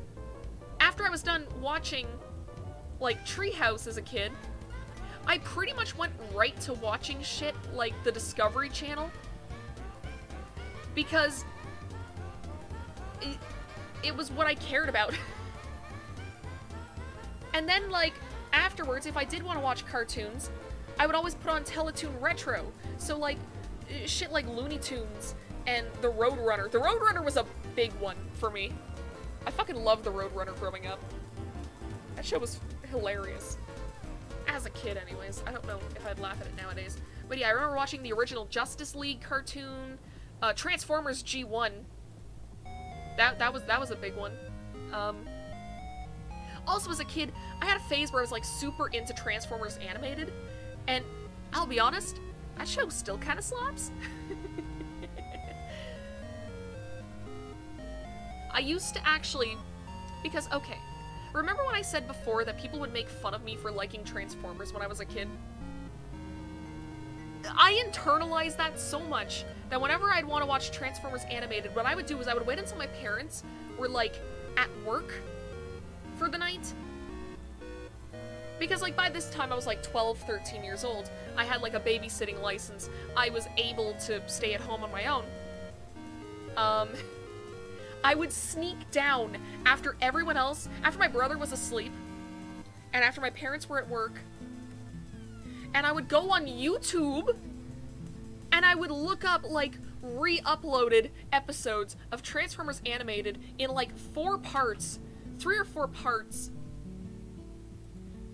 after I was done watching, like, Treehouse as a kid, I pretty much went right to watching shit like the Discovery Channel. Because it was what I cared about. And then, like, afterwards, if I did want to watch cartoons, I would always put on Teletoon Retro. So, like, shit like Looney Tunes and the Roadrunner. The Roadrunner was a big one for me. I fucking loved the Roadrunner growing up. That show was hilarious. As a kid, anyways. I don't know if I'd laugh at it nowadays. But yeah, I remember watching the original Justice League cartoon, Transformers G1. That was a big one. Also, as a kid, I had a phase where I was like super into Transformers animated, and I'll be honest, that show still kind of slaps. I used to actually, because, okay, remember when I said before that people would make fun of me for liking Transformers when I was a kid? I internalized that so much that whenever I'd want to watch Transformers animated, what I would do is I would wait until my parents were, like, at work for the night. Because, like, by this time I was, like, 12, 13 years old. I had, like, a babysitting license. I was able to stay at home on my own. I would sneak down after everyone else, after my brother was asleep, and after my parents were at work, and I would go on YouTube, and I would look up, like, re-uploaded episodes of Transformers Animated in, like, 4 parts, 3 or 4 parts,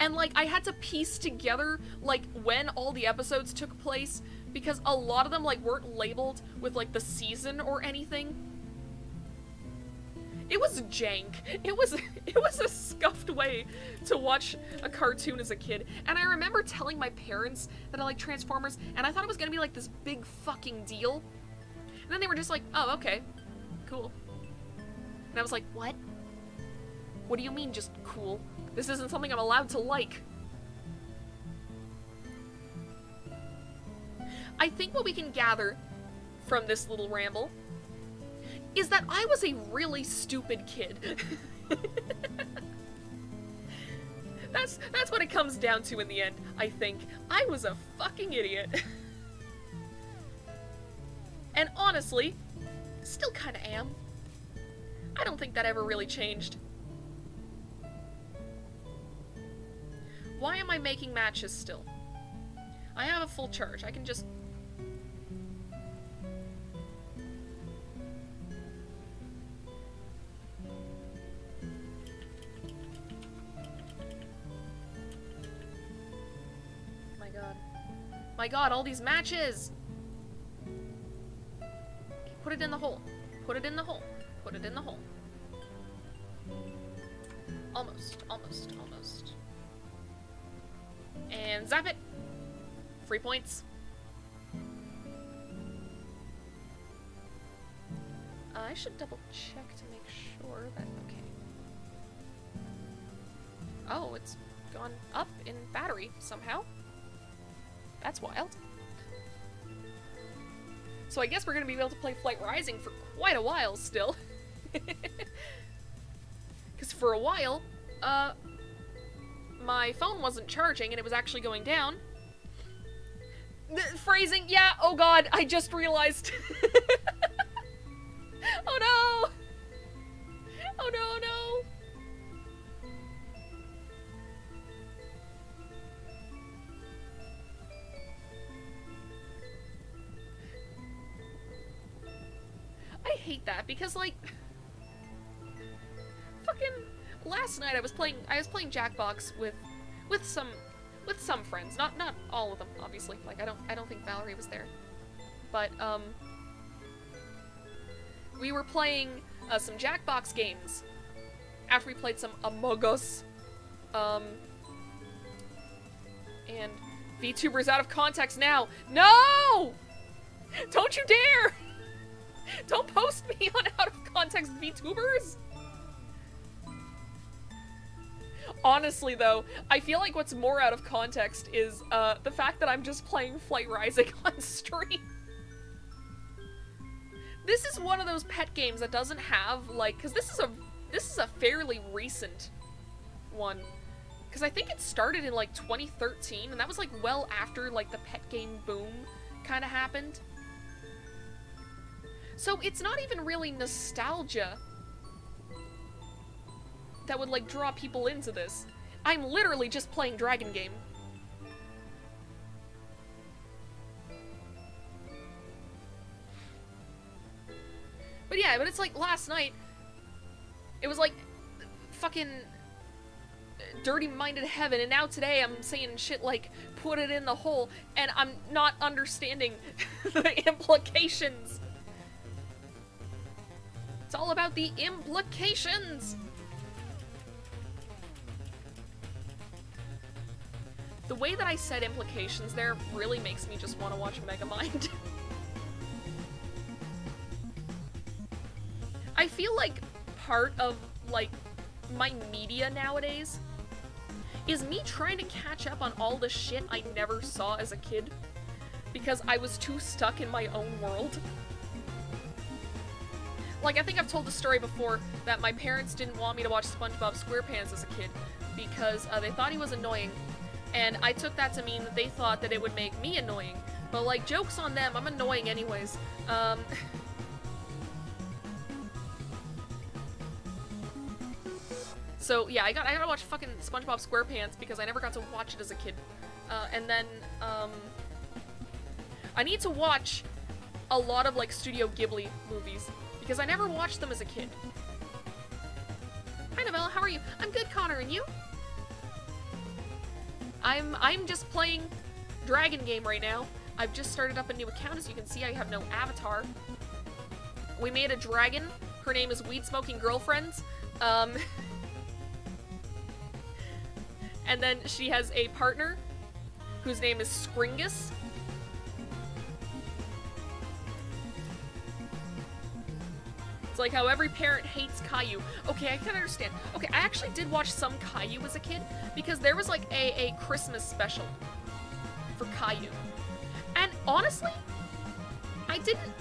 and, like, I had to piece together, like, when all the episodes took place, because a lot of them, like, weren't labeled with, like, the season or anything. It was jank. It was a scuffed way to watch a cartoon as a kid. And I remember telling my parents that I liked Transformers, and I thought it was gonna be like this big fucking deal. And then they were just like, oh, okay. Cool. And I was like, what? What do you mean just cool? This isn't something I'm allowed to like. I think what we can gather from this little ramble is that I was a really stupid kid. That's what it comes down to in the end, I think. I was a fucking idiot. And honestly, still kinda am. I don't think that ever really changed. Why am I making matches still? I have a full charge. I can just... My god, all these matches! Okay, put it in the hole. Put it in the hole. Put it in the hole. Almost, almost, almost. And zap it! Free points. I should double check to make sure that... okay. Oh, it's gone up in battery somehow. That's wild. So I guess we're gonna be able to play Flight Rising for quite a while still. Because for a while, my phone wasn't charging and it was actually going down. Phrasing, yeah, oh god, I just realized. Oh no! Oh no, oh no! I hate that because, like, fucking last night I was playing Jackbox with some friends, not all of them, obviously. Like, I don't think Valerie was there, but we were playing some Jackbox games after we played some Among Us, and VTuber's out of context now. No! Don't you dare! Don't post me on out of context VTubers! Honestly, though, I feel like what's more out of context is the fact that I'm just playing Flight Rising on stream. This is one of those pet games that doesn't have, like, because this is a fairly recent one. Because I think it started in, like, 2013, and that was, like, well after, like, the pet game boom kind of happened. So it's not even really nostalgia that would, like, draw people into this. I'm literally just playing Dragon Game. But yeah, but it's like last night, it was like fucking dirty-minded heaven, and now today I'm saying shit like, put it in the hole, and I'm not understanding the implications. It's all about the implications! The way that I said implications there really makes me just want to watch Megamind. I feel like part of, like, my media nowadays is me trying to catch up on all the shit I never saw as a kid because I was too stuck in my own world. Like, I think I've told the story before that my parents didn't want me to watch SpongeBob SquarePants as a kid because they thought he was annoying, and I took that to mean that they thought that it would make me annoying. But, like, joke's on them, I'm annoying anyways. So, yeah, I gotta watch fucking SpongeBob SquarePants because I never got to watch it as a kid. And then, I need to watch a lot of, like, Studio Ghibli movies because I never watched them as a kid. Hi, Novella, how are you? I'm good, Connor, and you? I'm just playing Dragon Game right now. I've just started up a new account. As you can see, I have no avatar. We made a dragon. Her name is Weed Smoking Girlfriends. And then she has a partner whose name is Skringus. It's like how every parent hates Caillou. Okay, I can understand. Okay, I actually did watch some Caillou as a kid because there was like a Christmas special for Caillou. And honestly, I didn't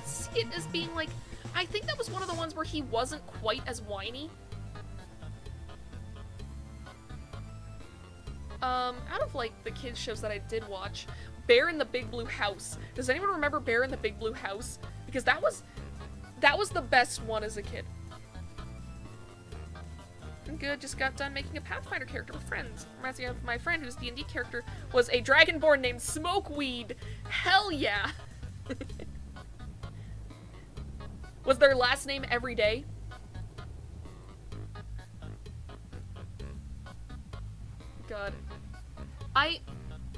see it as being like, I think that was one of the ones where he wasn't quite as whiny. Out of like the kids shows that I did watch, Bear in the Big Blue House. Does anyone remember Bear in the Big Blue House? Because that was the best one as a kid. I'm good, just got done making a Pathfinder character with friends. Reminds me of my friend whose D&D character was a dragonborn named Smokeweed. Hell yeah! Was their last name Everyday? God.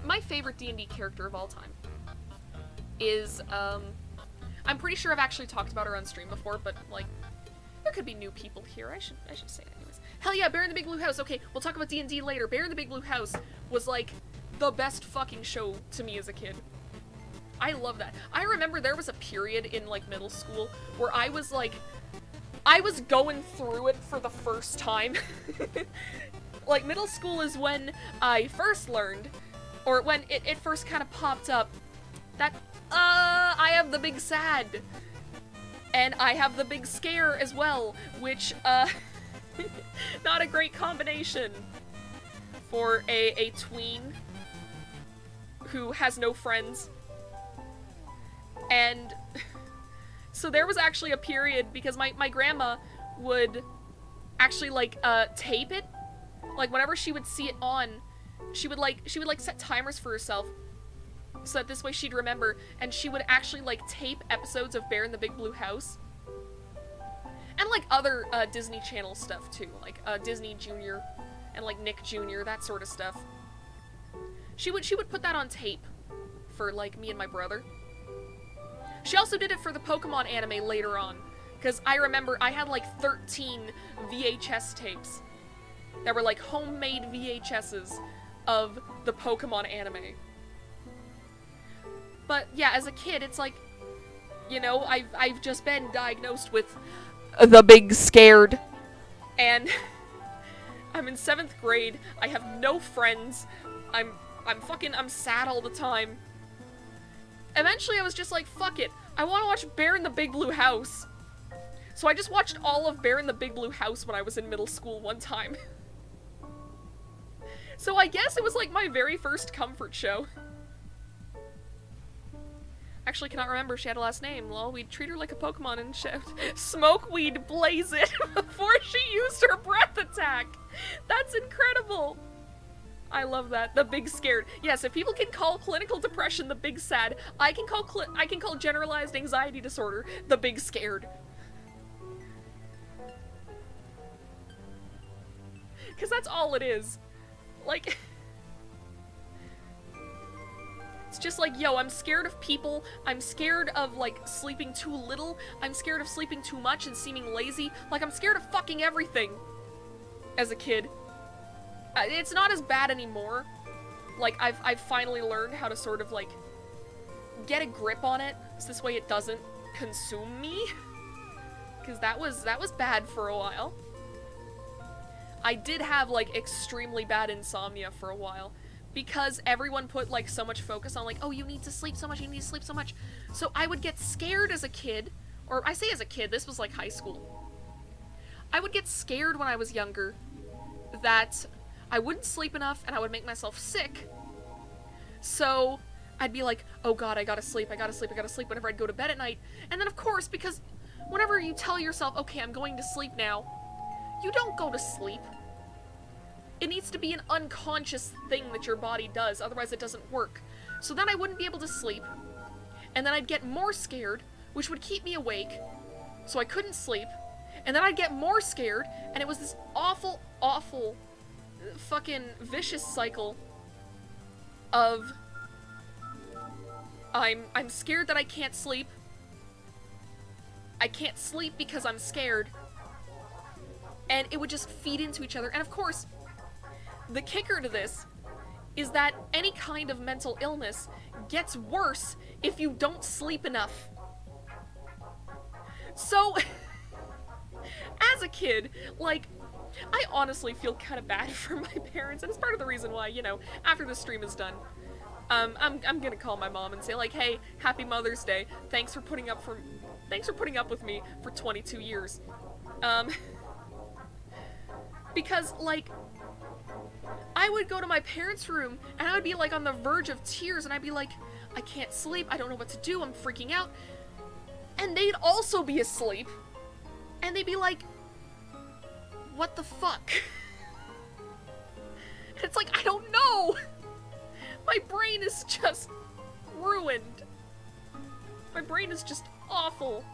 My favorite D&D character of all time is, I'm pretty sure I've actually talked about her on stream before, but, like, there could be new people here. I should say it anyways. Hell yeah, Bear in the Big Blue House. Okay, we'll talk about D&D later. Bear in the Big Blue House was, like, the best fucking show to me as a kid. I love that. I remember there was a period in, like, middle school where I was, like, I was going through it for the first time. Like, middle school is when I first learned, or when it first kind of popped up, that, I have the big sad. And I have the big scare as well, which, not a great combination for a tween who has no friends. And so there was actually a period, because my grandma would actually, like, tape it. Like, whenever she would see it on, she would set timers for herself so that this way she'd remember, and she would actually, like, tape episodes of Bear in the Big Blue House. And, like, other, Disney Channel stuff, too. Like, Disney Junior and, like, Nick Jr., that sort of stuff. She would put that on tape for, like, me and my brother. She also did it for the Pokemon anime later on, because I remember I had, like, 13 VHS tapes that were, like, homemade VHSs of the Pokemon anime. But, yeah, as a kid, it's like, you know, I've just been diagnosed with the big scared. And I'm in 7th grade, I have no friends, I'm sad all the time. Eventually I was just like, fuck it, I want to watch Bear in the Big Blue House. So I just watched all of Bear in the Big Blue House when I was in middle school one time. So I guess it was like my very first comfort show. Actually cannot remember if she had a last name. Lol, we'd treat her like a Pokemon and shout, Smokeweed, blaze it, before she used her breath attack. That's incredible. I love that. The big scared. Yes, if people can call clinical depression the big sad, I can call generalized anxiety disorder the big scared. Because that's all it is. Like, it's just like, yo, I'm scared of people, I'm scared of, like, sleeping too little, I'm scared of sleeping too much and seeming lazy, like, I'm scared of fucking everything as a kid. It's not as bad anymore. Like, I've finally learned how to sort of, like, get a grip on it, so this way it doesn't consume me. Because that was bad for a while. I did have, like, extremely bad insomnia for a while. Because everyone put, like, so much focus on, like, oh, you need to sleep so much, you need to sleep so much. So I would get scared as a kid. Or, I say as a kid, this was, like, high school. I would get scared when I was younger that I wouldn't sleep enough and I would make myself sick. So I'd be like, oh god, I gotta sleep, I gotta sleep, I gotta sleep whenever I'd go to bed at night. And then, of course, because whenever you tell yourself, okay, I'm going to sleep now, you don't go to sleep. It needs to be an unconscious thing that your body does, otherwise it doesn't work. So then I wouldn't be able to sleep, and then I'd get more scared, which would keep me awake, so I couldn't sleep, and then I'd get more scared, and it was this awful, awful, fucking vicious cycle of I'm scared that I can't sleep. I can't sleep because I'm scared. And it would just feed into each other. And of course, the kicker to this is that any kind of mental illness gets worse if you don't sleep enough. So, as a kid, like, I honestly feel kind of bad for my parents, and it's part of the reason why, you know, after the stream is done, I'm gonna call my mom and say, like, hey, happy Mother's Day, thanks for putting up with me for 22 years. Because, like, I would go to my parents' room, and I would be, like, on the verge of tears, and I'd be like, I can't sleep, I don't know what to do, I'm freaking out. And they'd also be asleep, and they'd be like, what the fuck? And it's like, I don't know! My brain is just ruined. My brain is just awful.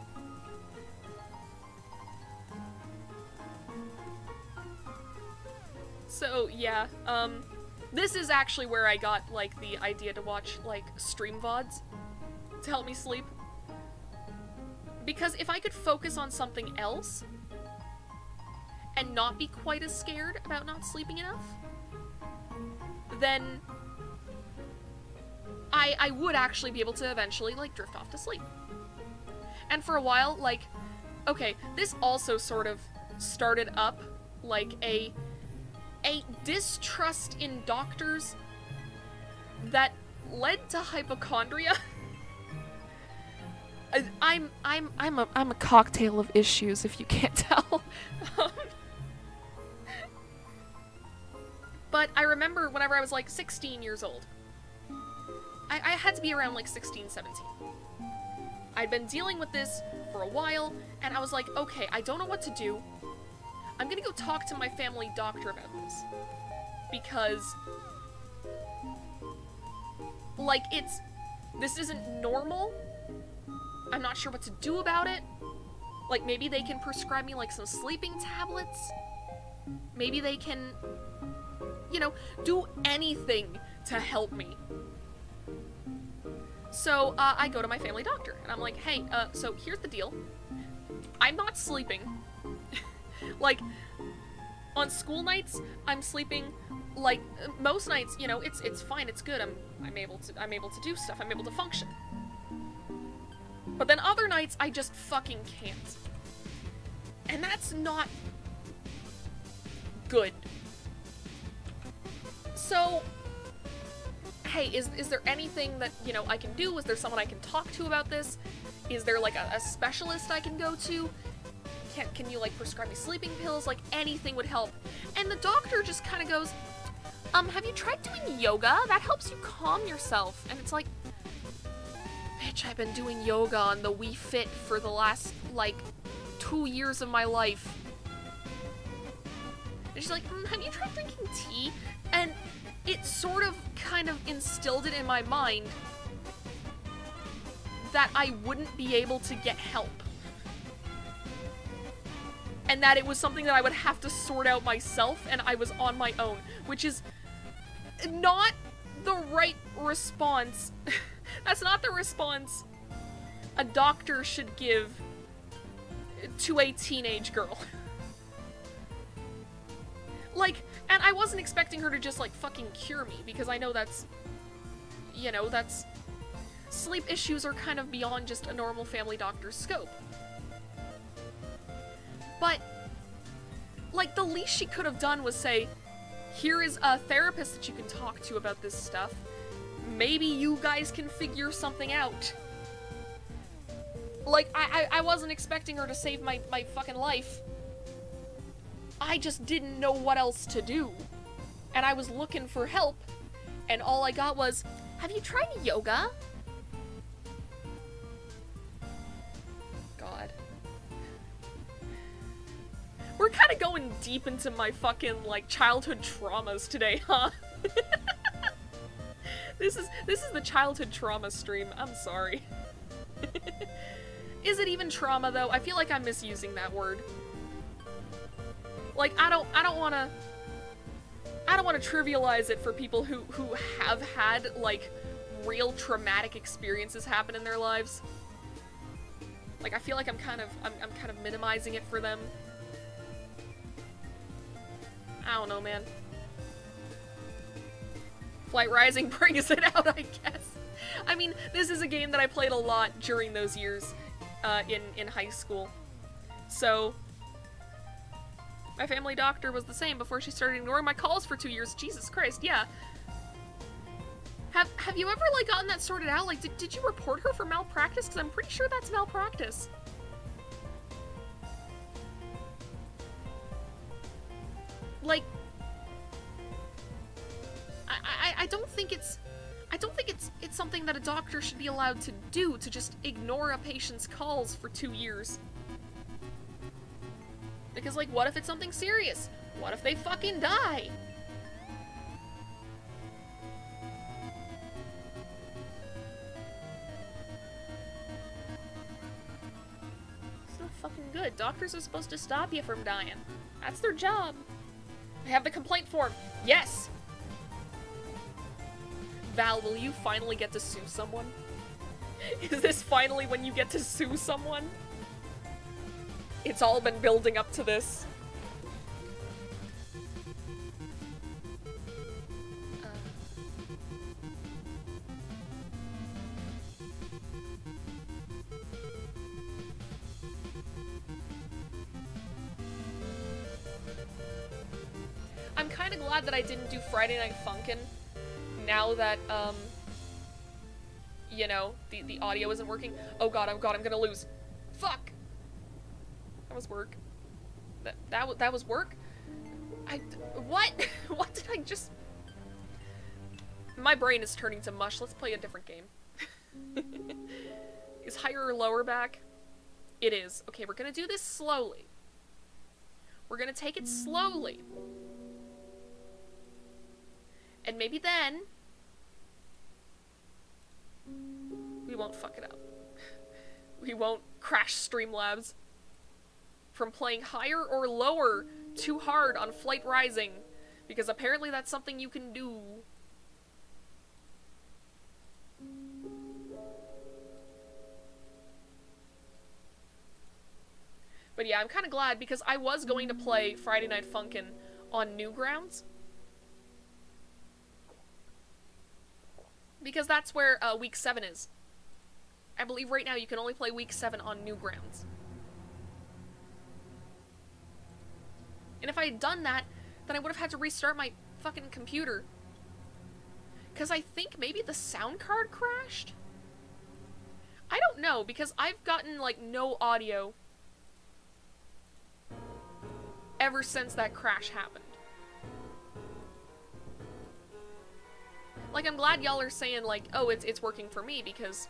So, yeah, this is actually where I got, like, the idea to watch, like, stream VODs to help me sleep. Because if I could focus on something else and not be quite as scared about not sleeping enough, then I would actually be able to eventually, like, drift off to sleep. And for a while, like, okay, this also sort of started up, like, a distrust in doctors that led to hypochondria. I'm a cocktail of issues, if you can't tell. But I remember whenever I was, like, 16 years old, I had to be around, like, 16, 17. I'd been dealing with this for a while, and I was like, okay, I don't know what to do. I'm gonna go talk to my family doctor about this. Because, like, this isn't normal. I'm not sure what to do about it. Like, maybe they can prescribe me, like, some sleeping tablets. Maybe they can, you know, do anything to help me. So, I go to my family doctor, and I'm like, hey, so here's the deal. I'm not sleeping. Like, on school nights, I'm sleeping, like, most nights, you know, it's fine, it's good, I'm able to do stuff, I'm able to function. But then other nights, I just fucking can't. And that's not good. So, hey, is there anything that, you know, I can do? Is there someone I can talk to about this? Is there, like, a specialist I can go to? Can you, like, prescribe me sleeping pills? Like, anything would help. And the doctor just kind of goes, have you tried doing yoga? That helps you calm yourself. And it's like, bitch, I've been doing yoga on the Wii Fit for the last, like, 2 years of my life. And she's like, have you tried drinking tea? And it sort of kind of instilled it in my mind that I wouldn't be able to get help. and that it was something that I would have to sort out myself, and I was on my own, which is not the right response. That's not the response a doctor should give to a teenage girl. Like, and I wasn't expecting her to just, like, fucking cure me, because I know that's, you know, that's... Sleep issues are kind of beyond just a normal family doctor's scope. But, like, the least she could have done was say, here is a therapist that you can talk to about this stuff. Maybe you guys can figure something out. Like, I wasn't expecting her to save my fucking life. I just didn't know what else to do. And I was looking for help, and all I got was, have you tried yoga? God. We're kind of going deep into my fucking, like, childhood traumas today, huh? This is the childhood trauma stream. I'm sorry. Is it even trauma, though? I feel like I'm misusing that word. Like, I don't want to trivialize it for people who have had, like, real traumatic experiences happen in their lives. Like, I feel like I'm kind of minimizing it for them. I don't know, man. Flight Rising brings it out, I guess. I mean, this is a game that I played a lot during those years in high school. So, my family doctor was the same before she started ignoring my calls for 2 years. Jesus Christ, yeah. Have you ever, like, gotten that sorted out? Like, did you report her for malpractice? Because I'm pretty sure that's malpractice. Like, I don't think it's something that a doctor should be allowed to do, to just ignore a patient's calls for 2 years. Because, like, what if it's something serious? What if they fucking die? It's not fucking good. Doctors are supposed to stop you from dying. That's their job. I have the complaint form. Yes! Val, will you finally get to sue someone? Is this finally when you get to sue someone? It's all been building up to this. I'm kind of glad that I didn't do Friday Night Funkin', now that, you know, the audio isn't working. Oh god, I'm gonna lose. Fuck! That was work. That was work? What? What did I just... My brain is turning to mush. Let's play a different game. Is higher or lower back? It is. Okay, we're gonna do this slowly. We're gonna take it slowly. And maybe then... we won't fuck it up. We won't crash Streamlabs from playing higher or lower too hard on Flight Rising, because apparently that's something you can do. But yeah, I'm kind of glad, because I was going to play Friday Night Funkin' on Newgrounds. Because that's where Week 7 is. I believe right now you can only play Week 7 on Newgrounds. And if I had done that, then I would have had to restart my fucking computer. Because I think maybe the sound card crashed? I don't know, because I've gotten, like, no audio ever since that crash happened. Like, I'm glad y'all are saying, like, oh, it's working for me, because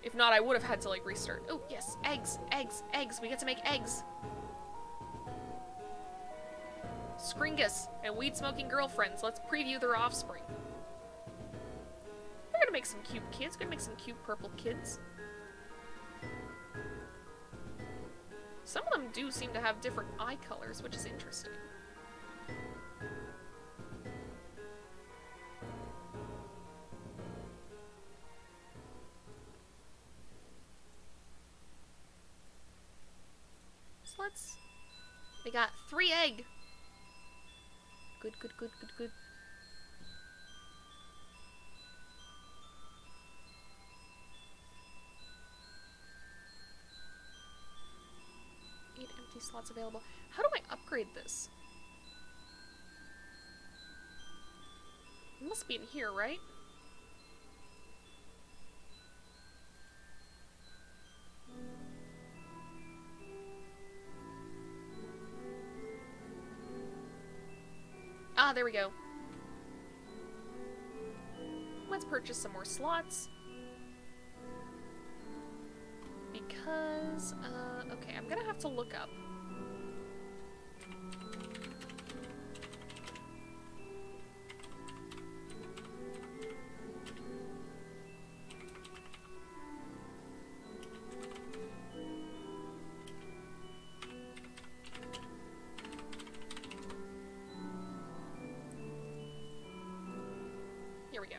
if not, I would have had to, like, restart. Oh, yes, eggs, eggs, eggs. We get to make eggs. Skringus and weed-smoking girlfriends. Let's preview their offspring. We're gonna make some cute kids. We're gonna make some cute purple kids. Some of them do seem to have different eye colors, which is interesting. So we got 3 egg. Good, good, good, good, good. Slots available. How do I upgrade this? It must be in here, right? Ah, there we go. Let's purchase some more slots. Because, okay, I'm gonna have to look up. Here we go.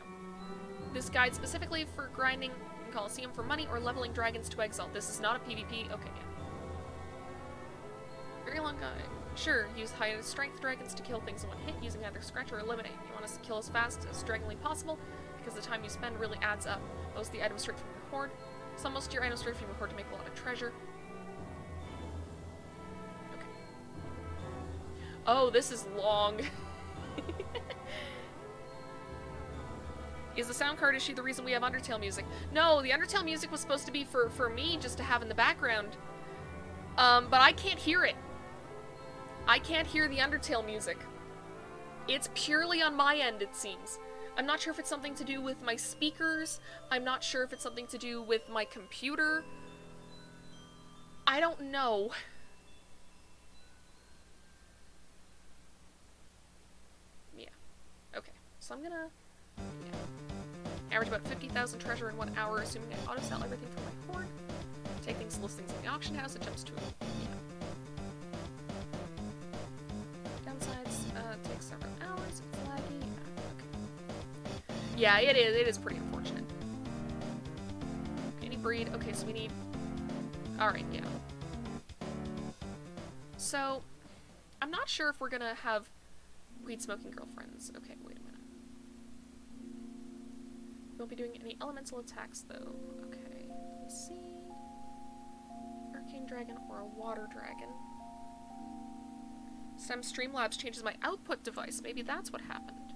This guide specifically for grinding in Coliseum for money or leveling dragons to exalt. This is not a PvP. Okay, yeah. Very long guide. Sure, use high strength dragons to kill things in one hit using either scratch or eliminate. You want us to kill as fast as dragonly possible because the time you spend really adds up. Most of the items straight from your hoard. Some most of your items straight from your hoard to make a lot of treasure. Okay. Oh, this is long. Is the sound card issue the reason we have Undertale music? No, the Undertale music was supposed to be for me, just to have in the background. But I can't hear it. I can't hear the Undertale music. It's purely on my end, it seems. I'm not sure if it's something to do with my speakers. I'm not sure if it's something to do with my computer. I don't know. Yeah. Okay. So I'm gonna... Yeah. Average about 50,000 treasure in 1 hour, assuming I auto-sell everything from my hoard. Take things, list things in the auction house, it jumps to... Yeah. Downsides, takes several hours, it's laggy. Okay. Yeah, it is pretty unfortunate. Any breed? Okay, so we need... Alright, yeah. So, I'm not sure if we're gonna have weed-smoking girlfriends. Okay, wait a minute. We won't be doing any elemental attacks, though. Okay, let me see. Arcane dragon or a water dragon. Stem Streamlabs changes my output device. Maybe that's what happened.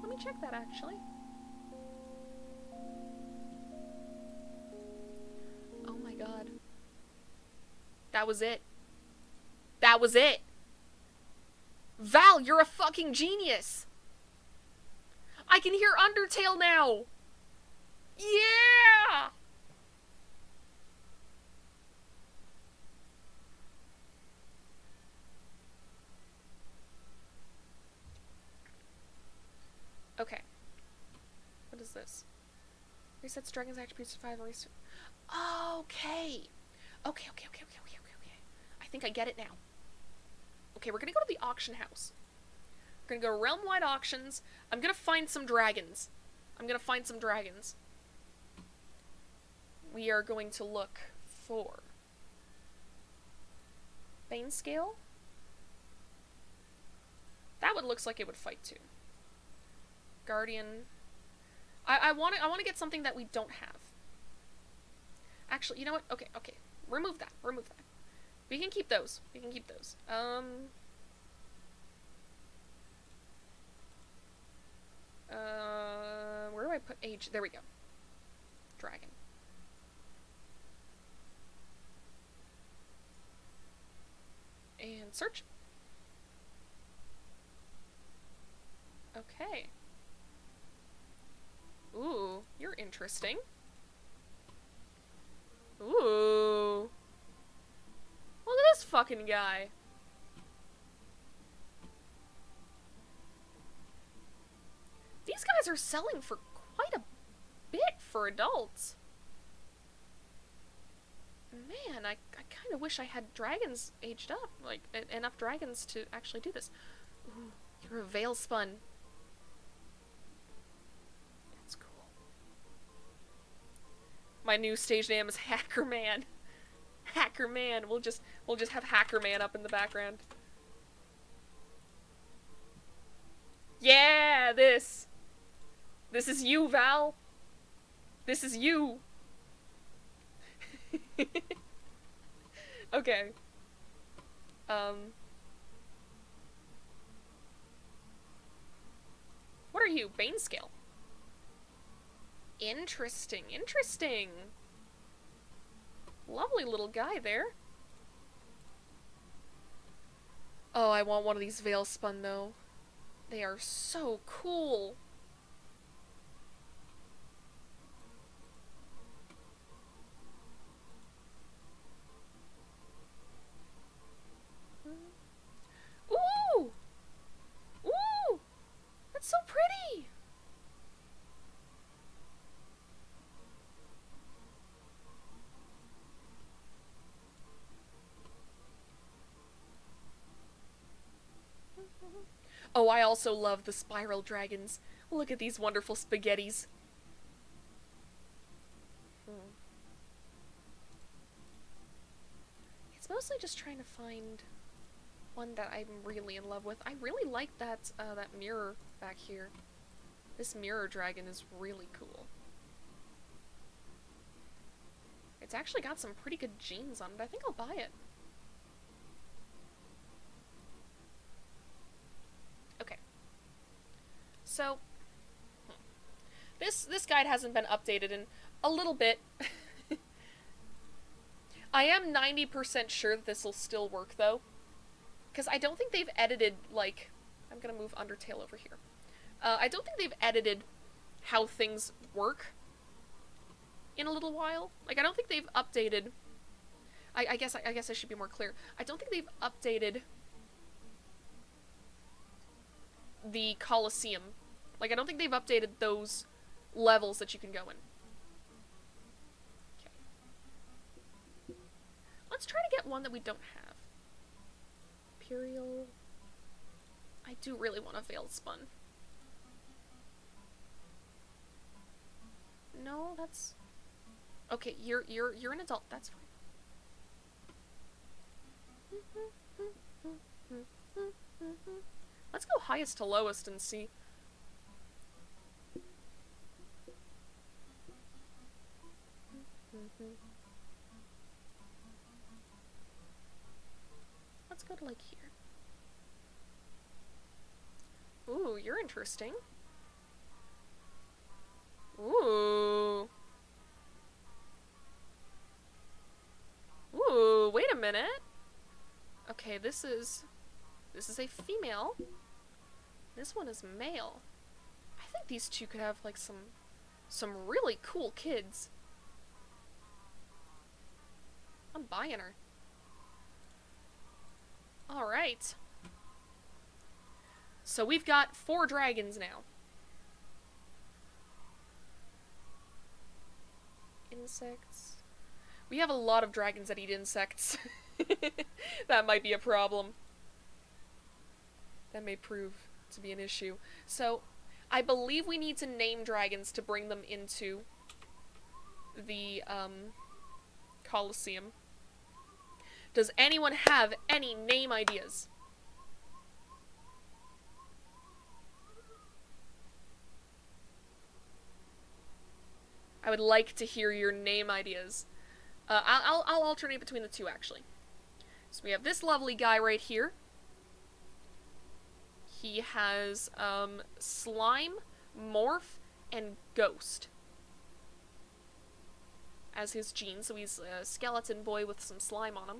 Let me check that, actually. Oh my god. That was it. That was it! Val, you're a fucking genius! I can hear Undertale now! Yeah! Okay. What is this? Resets dragon's attributes to 5 or reset. Okay. Okay. I think I get it now. Okay, we're gonna go to the auction house. We're gonna go realm-wide auctions. I'm gonna find some dragons. We are going to look for Bane Scale. That one looks like it would fight too. Guardian. I want to get something that we don't have. Actually, you know what? Okay. Remove that. We can keep those. Where do I put age? There we go. Dragon. And search. Okay. Ooh, you're interesting. Ooh. Look at this fucking guy. These guys are selling for quite a bit for adults. Man, I kind of wish I had dragons aged up. Like, enough dragons to actually do this. Ooh, you're a veil spun. That's cool. My new stage name is Hacker Man. Hacker Man. We'll just have Hacker Man up in the background. Yeah, this. This is you, Val. This is you. Okay. What are you? Bane scale. Interesting, interesting. Lovely little guy there. Oh, I want one of these veil spun though. They are so cool. Ooh! Ooh! That's so pretty! Oh, I also love the spiral dragons. Look at these wonderful spaghettis. It's mostly just trying to find one that I'm really in love with. I really like that that mirror back here. This mirror dragon is really cool. It's actually got some pretty good genes on it. I think I'll buy it. Okay. So, this guide hasn't been updated in a little bit. I am 90% sure that this will still work, though. Because I don't think they've edited, like... I'm gonna move Undertale over here. I don't think they've edited how things work in a little while. Like, I don't think they've updated... I guess I should be more clear. I don't think they've updated the Colosseum. Like, I don't think they've updated those levels that you can go in. Okay. Let's try to get one that we don't have. Imperial. I do really want a veiled spun. No, that's... Okay, you're an adult, that's fine. Let's go highest to lowest and see. Let's go to like here. Ooh, you're interesting. Ooh. Ooh, wait a minute. Okay, this is a female. This one is male. I think these two could have like some really cool kids. I'm buying her. Alright. So we've got 4 dragons now. Insects. We have a lot of dragons that eat insects. That might be a problem. That may prove to be an issue. So, I believe we need to name dragons to bring them into the, Colosseum. Does anyone have any name ideas? I would like to hear your name ideas. I'll alternate between the two, actually. So we have this lovely guy right here. He has, Slime, Morph, and Ghost as his genes, so he's a skeleton boy with some slime on him.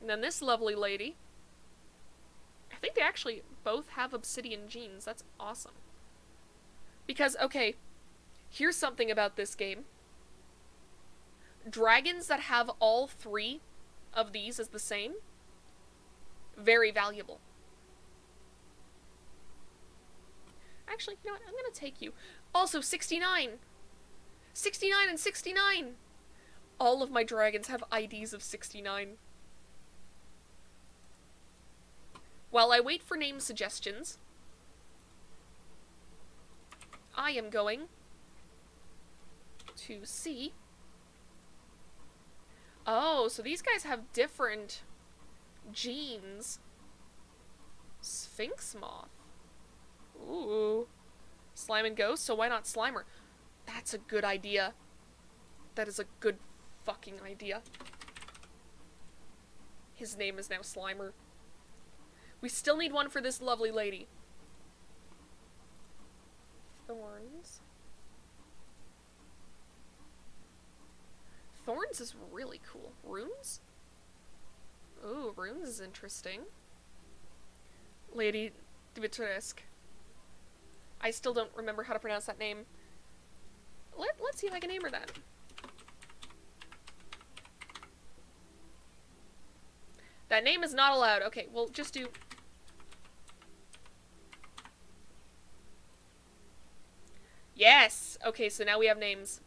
And then this lovely lady, I think they actually both have obsidian genes. That's awesome. Because, okay, here's something about this game. Dragons that have all 3 of these as the same, very valuable. Actually, you know what? I'm gonna take you. Also, 69! 69 and 69! All of my dragons have IDs of 69. While I wait for name suggestions, I am going to see. Oh, so these guys have different genes. Sphinx moth. Ooh. Slime and ghost, so why not Slimer? That's a good idea. That is a good fucking idea. His name is now Slimer. We still need one for this lovely lady. Thorns. Thorns is really cool. Runes? Ooh, runes is interesting. Lady Dimitrescu. I still don't remember how to pronounce that name. Let's see if I can name her that. That name is not allowed. Okay, we'll just do... Yes! Okay, so now we have names.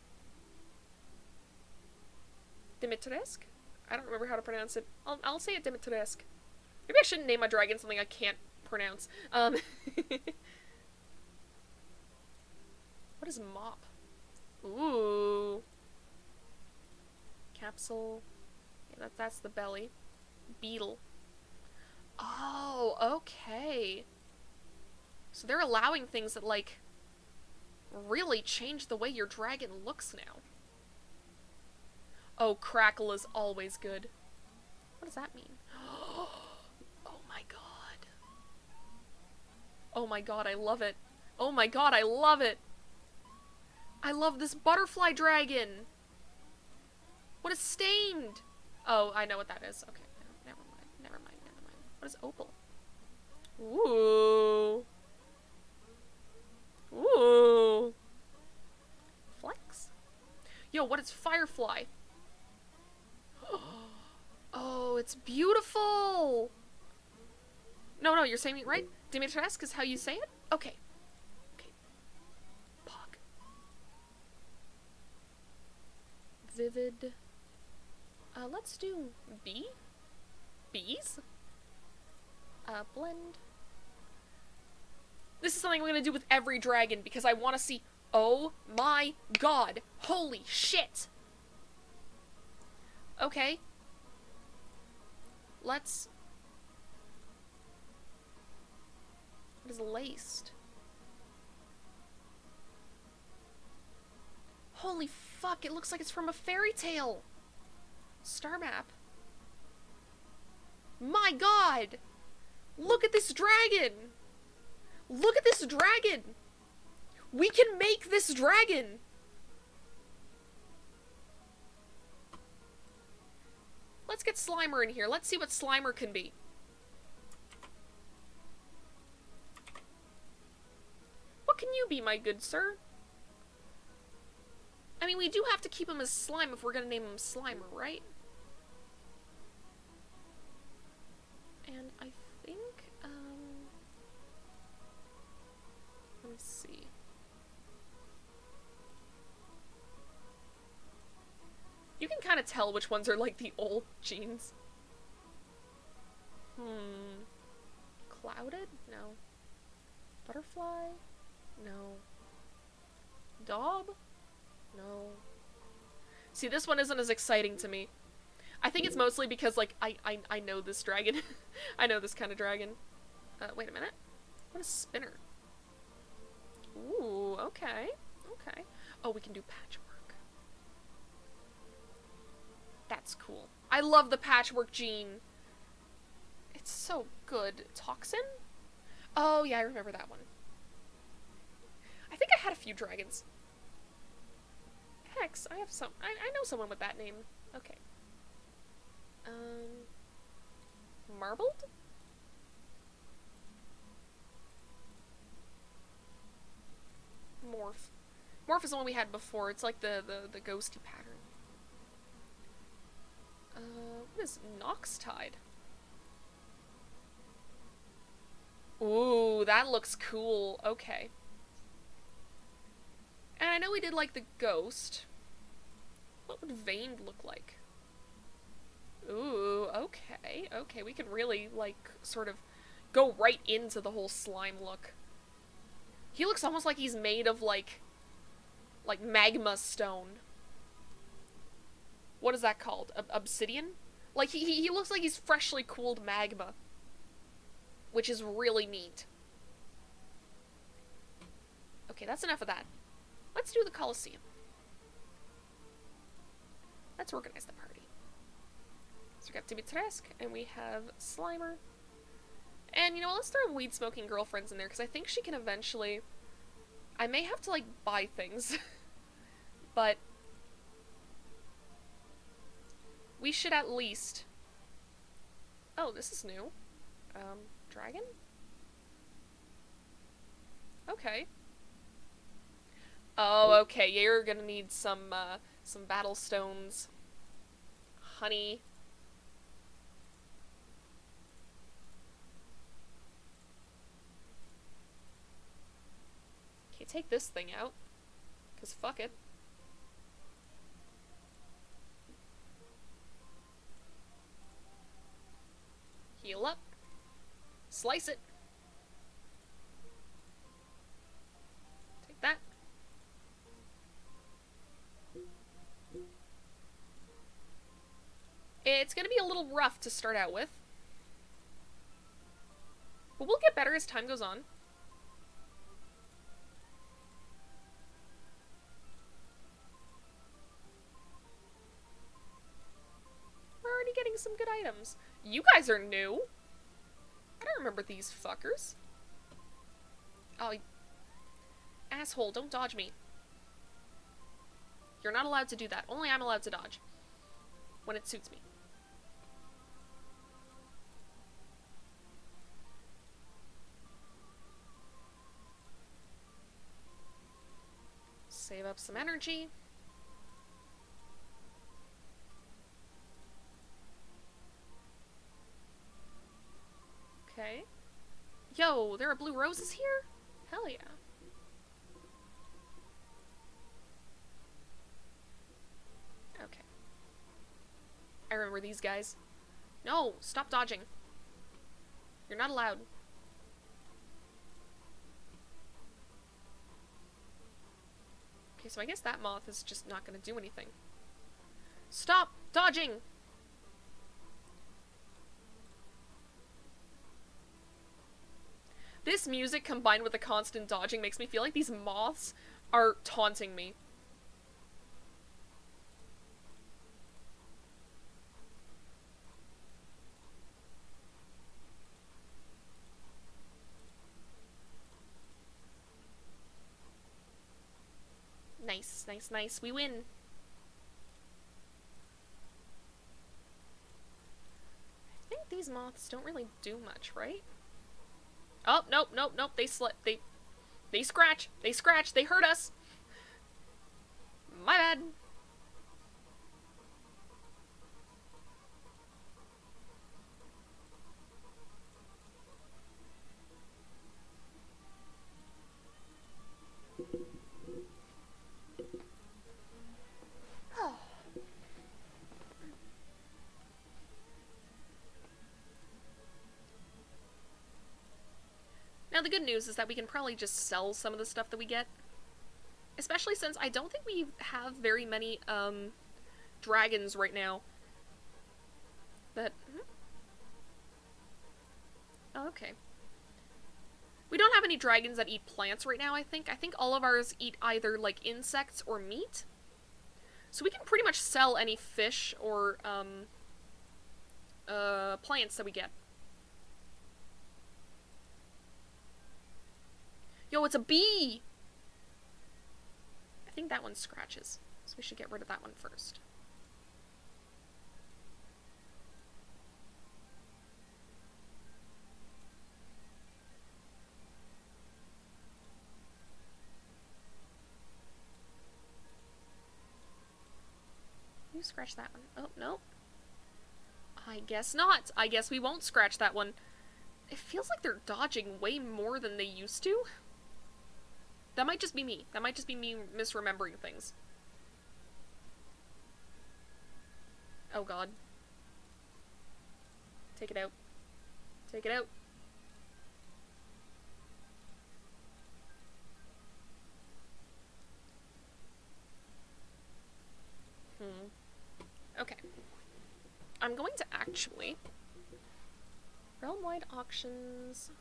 Dimitrescu? I don't remember how to pronounce it. I'll say it Dimitrescu. Maybe I shouldn't name my dragon something I can't pronounce. What is mop? Ooh. Capsule. Yeah, that's the belly. Beetle. Oh, okay. So they're allowing things that, like, really change the way your dragon looks now. Oh, crackle is always good. What does that mean? Oh my god. Oh my god, I love it. Oh my god, I love it. I love this butterfly dragon. What is stained? Oh, I know what that is. Okay, never mind, never mind, never mind. What is opal? Ooh. Ooh. Flex? Yo, what is firefly? Oh, it's beautiful! No, you're saying it right? Dimitrescu is how you say it? Okay. Okay. Pog. Vivid. Let's do bee? Bees? Blend. This is something I'm gonna do with every dragon because I want to see... Oh my god! Holy shit! Okay. Let's... What is laced? Holy fuck, it looks like it's from a fairy tale! Star map. My god! Look at this dragon! Look at this dragon! We can make this dragon! Let's get Slimer in here. Let's see what Slimer can be. What can you be, my good sir? I mean, we do have to keep him as Slime if we're gonna name him Slimer, right? And I think, let me see. You can kind of tell which ones are like the old genes. Clouded? No. Butterfly? No. Daub? No. See, this one isn't as exciting to me. I think it's mostly because, like, I know this dragon. I know this kind of dragon. Wait a minute. What is spinner? Ooh, okay. Okay. Oh, we can do patchwork. That's cool. I love the patchwork gene. It's so good. Toxin? Oh, yeah, I remember that one. I think I had a few dragons. Hex, I have some. I know someone with that name. Okay. Marbled? Morph. Morph is the one we had before. It's like the ghosty pattern. What is Noxtide? Ooh, that looks cool. Okay. And I know we did, like, the ghost. What would veined look like? Ooh, okay, okay, we can really, like, sort of go right into the whole slime look. He looks almost like he's made of, like magma stone. What is that called? Obsidian? Like, he looks like he's freshly cooled magma. Which is really neat. Okay, that's enough of that. Let's do the Colosseum. Let's organize the party. So we got Dimitrescu, and we have Slimer. And, you know what, let's throw weed-smoking girlfriends in there, because I think she can eventually... I may have to, like, buy things. But... we should at least... Oh, this is new. Dragon? Okay. Oh, okay, you're gonna need some battle stones. Honey. Okay, take this thing out. 'Cause fuck it. Heal up. Slice it. Take that. It's gonna be a little rough to start out with. But we'll get better as time goes on. We're already getting some good items. You guys are new. I don't remember these fuckers. Oh, asshole, don't dodge me. You're not allowed to do that. Only I'm allowed to dodge. When it suits me. Save up some energy. Okay. Yo, there are blue roses here? Hell yeah. Okay. I remember these guys. No, stop dodging. You're not allowed. Okay, so I guess that moth is just not gonna do anything. Stop dodging! This music combined with the constant dodging makes me feel like these moths are taunting me. Nice, nice, nice. We win. I think these moths don't really do much, right? Oh, nope, nope, nope. They scratch. They scratch. They hurt us. My bad. Now the good news is that we can probably just sell some of the stuff that we get. Especially since I don't think we have very many, dragons right now. That... Oh, okay. We don't have any dragons that eat plants right now, I think. I think all of ours eat either, like, insects or meat. So we can pretty much sell any fish or, plants that we get. Yo, it's a bee! I think that one scratches, so we should get rid of that one first. You scratch that one. Oh, no. I guess not. I guess we won't scratch that one. It feels like they're dodging way more than they used to. That might just be me. That might just be me misremembering things. Oh god. Take it out. Take it out. Okay. I'm going to actually... Realm-wide auctions...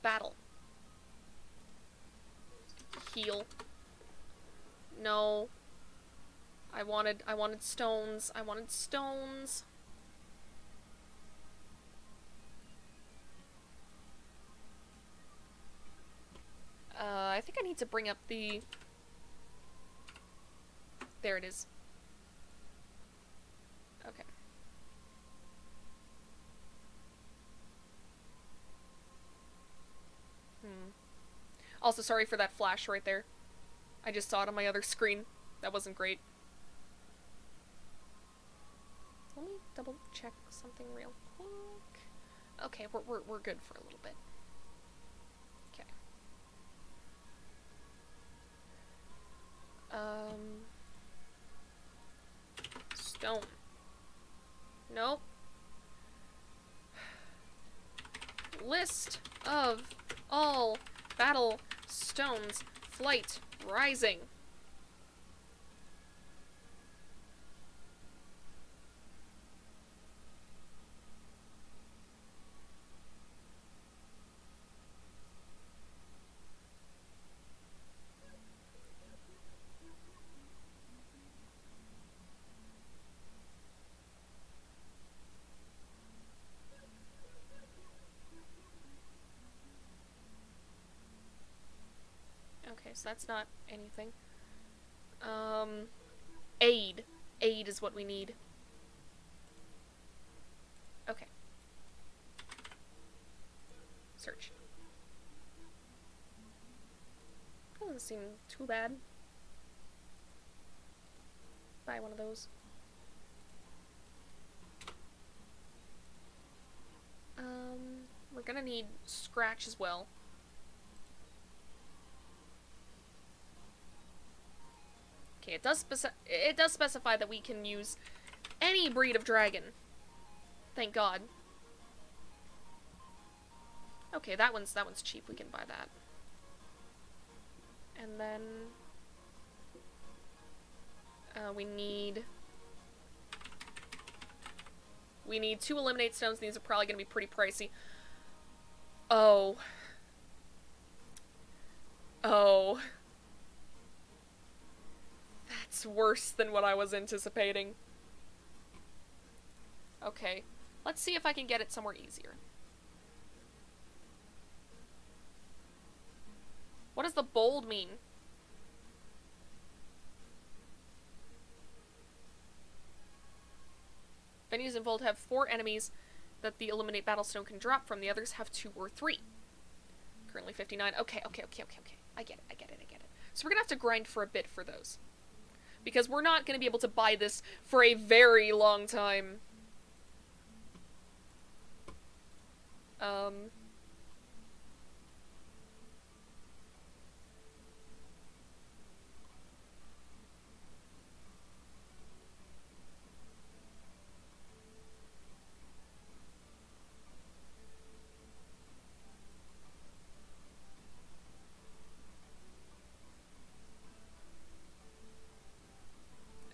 battle. Heal. No. I wanted stones. I wanted stones. I think I need to bring up the... There it is. Okay. Also, sorry for that flash right there. I just saw it on my other screen. That wasn't great. Let me double check something real quick. Okay, we're good for a little bit. Okay. Stone. Nope. List of all battle stones. Flight rising. Okay, so that's not anything. Aid. Aid is what we need. Okay. Search. Doesn't seem too bad. Buy one of those. We're gonna need scratch as well. Okay, it does specify that we can use any breed of dragon. Thank God. Okay, that one's cheap. We can buy that. And then we need 2 eliminate stones. These are probably gonna be pretty pricey. Oh. Oh. That's worse than what I was anticipating. Okay. Let's see if I can get it somewhere easier. What does the bold mean? Venues involved have 4 enemies that the eliminate battlestone can drop from. The others have 2 or 3. Currently 59. Okay. I get it. So we're gonna have to grind for a bit for those. Because we're not gonna be able to buy this for a very long time.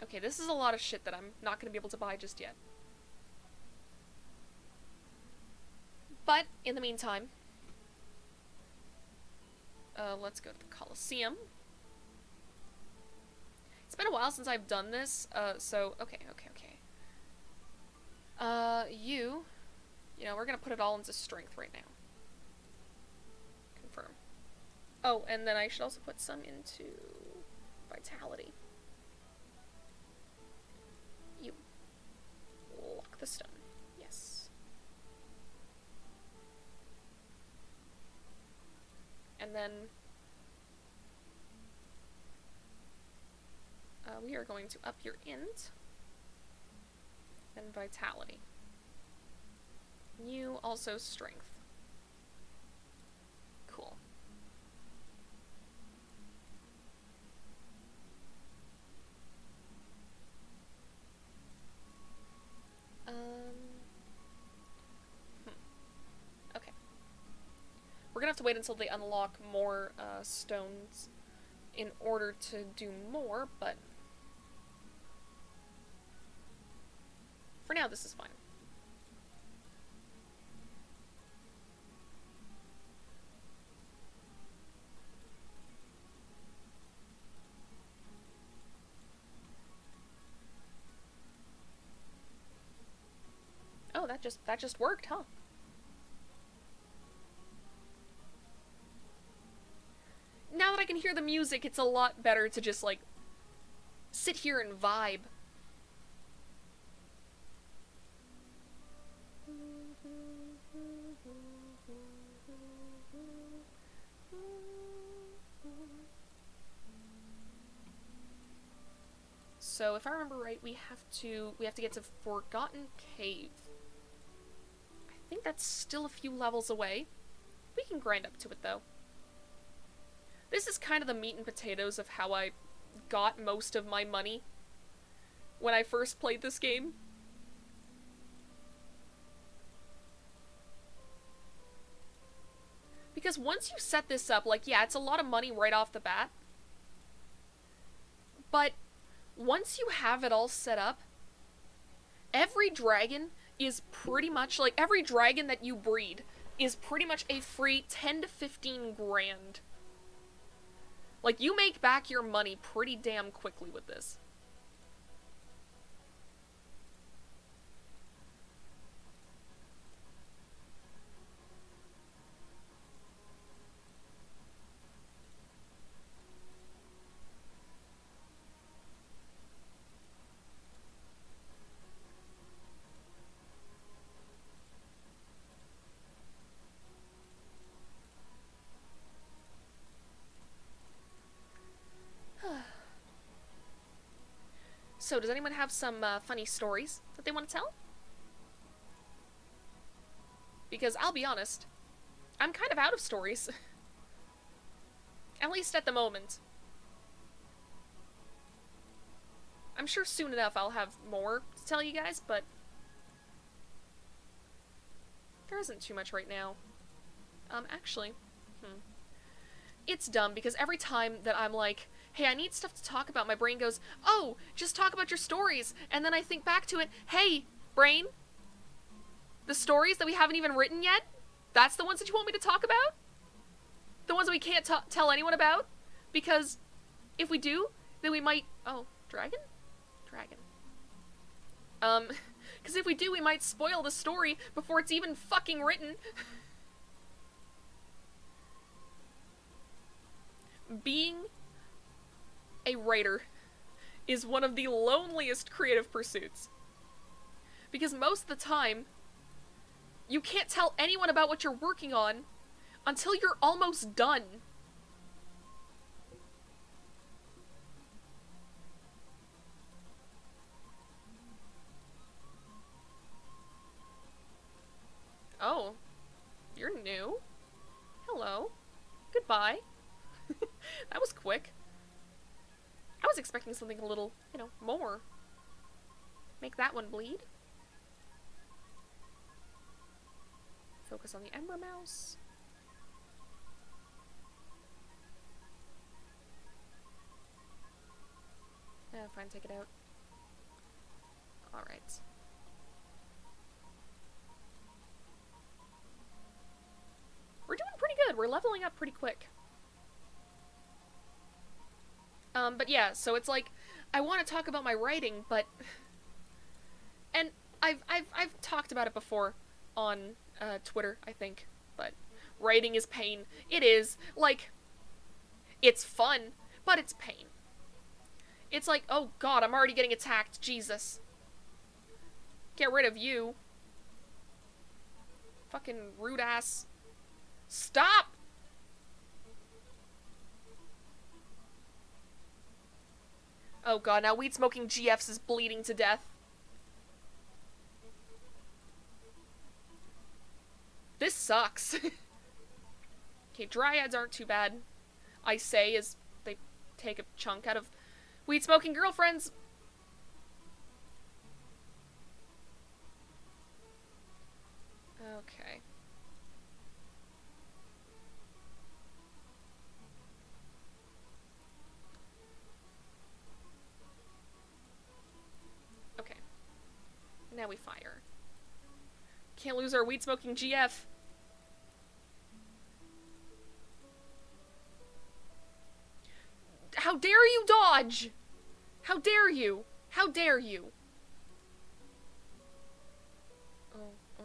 Okay, this is a lot of shit that I'm not gonna be able to buy just yet. But, in the meantime, let's go to the Colosseum. It's been a while since I've done this, so, okay. You know, we're gonna put it all into strength right now. Confirm. Oh, and then I should also put some into vitality. You. Lock the stone. Yes. And then we are going to up your int and vitality. You also strength. Cool. to wait until they unlock more stones in order to do more, but for now this is fine. Oh, that just worked, huh? Now that I can hear the music, it's a lot better to just, like, sit here and vibe. So, if I remember right, we have to get to Forgotten Cave. I think that's still a few levels away. We can grind up to it, though. This is kind of the meat and potatoes of how I got most of my money when I first played this game. Because once you set this up, like, yeah, it's a lot of money right off the bat. But once you have it all set up, every dragon is pretty much, like, every dragon that you breed is pretty much a free 10 to 15 grand. Like, you make back your money pretty damn quickly with this. So, does anyone have some funny stories that they want to tell? Because I'll be honest, I'm kind of out of stories. At least at the moment. I'm sure soon enough I'll have more to tell you guys, but there isn't too much right now. Actually, it's dumb because every time that I'm like, hey, I need stuff to talk about, my brain goes, oh, just talk about your stories. And then I think back to it, hey, brain, the stories that we haven't even written yet, that's the ones that you want me to talk about? The ones that we can't tell anyone about? Because if we do, then we might... Oh, dragon? Dragon. Because if we do, we might spoil the story before it's even fucking written. Being a writer is one of the loneliest creative pursuits. Because most of the time, you can't tell anyone about what you're working on until you're almost done. Oh, you're new? Hello. Goodbye. That was quick. I was expecting something a little, you know, more. Make that one bleed. Focus on the Ember Mouse. Fine, take it out. Alright. We're doing pretty good. We're leveling up pretty quick. But yeah, so it's like, I want to talk about my writing, but... And I've talked about it before on Twitter, I think, but writing is pain. It is. Like, it's fun, but it's pain. It's like, oh god, I'm already getting attacked, Jesus. Get rid of you. Fucking rude ass. Stop! Oh god, now weed-smoking GFs is bleeding to death. This sucks. Okay, dryads aren't too bad. I say as they take a chunk out of weed-smoking girlfriends. Okay. Now we fire. Can't lose our weed-smoking GF. How dare you dodge? How dare you? How dare you? Oh, oh.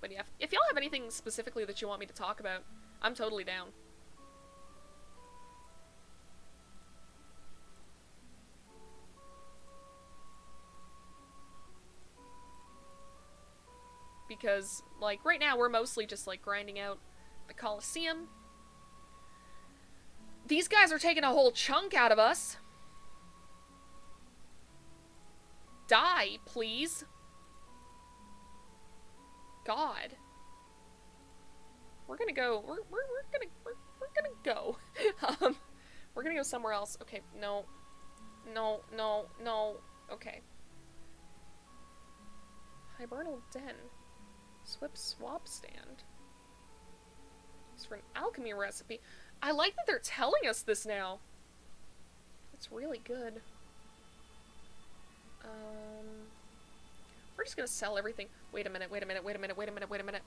But yeah, if y'all have anything specifically that you want me to talk about, I'm totally down. Because, like, right now we're mostly just, like, grinding out the Coliseum. These guys are taking a whole chunk out of us. Die, please. God. We're gonna go, we're gonna go. We're gonna go somewhere else. Okay, no. No, no, no. Okay. Hibernal Den. Swap stand. It's for an alchemy recipe. I like that they're telling us this now. It's really good. We're just gonna sell everything. Wait a minute, wait a minute, wait a minute, wait a minute, wait a minute.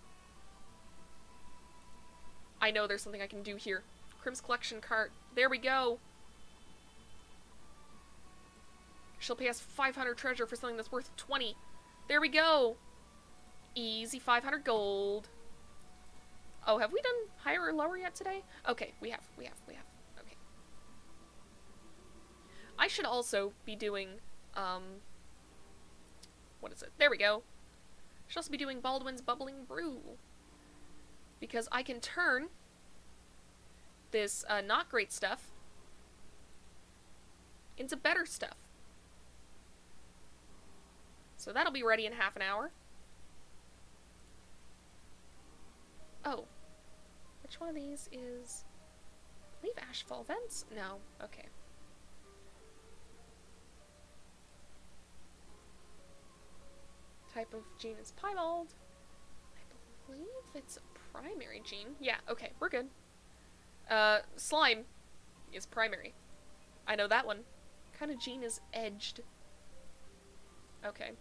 I know there's something I can do here. Crim's collection cart. There we go. She'll pay us 500 treasure for something that's worth 20. There we go. Easy 500 gold. Oh, have we done higher or lower yet today? Okay, we have. Okay. I should also be doing, what is it? There we go. I should also be doing Baldwin's Bubbling Brew. Because I can turn this, not great stuff into better stuff. So that'll be ready in half an hour. Oh. Which one of these is... Leave ashfall vents? No. Okay. Type of gene is piebald. I believe it's a primary gene. Yeah, okay, we're good. Slime is primary. I know that one. What kind of gene is edged? Okay.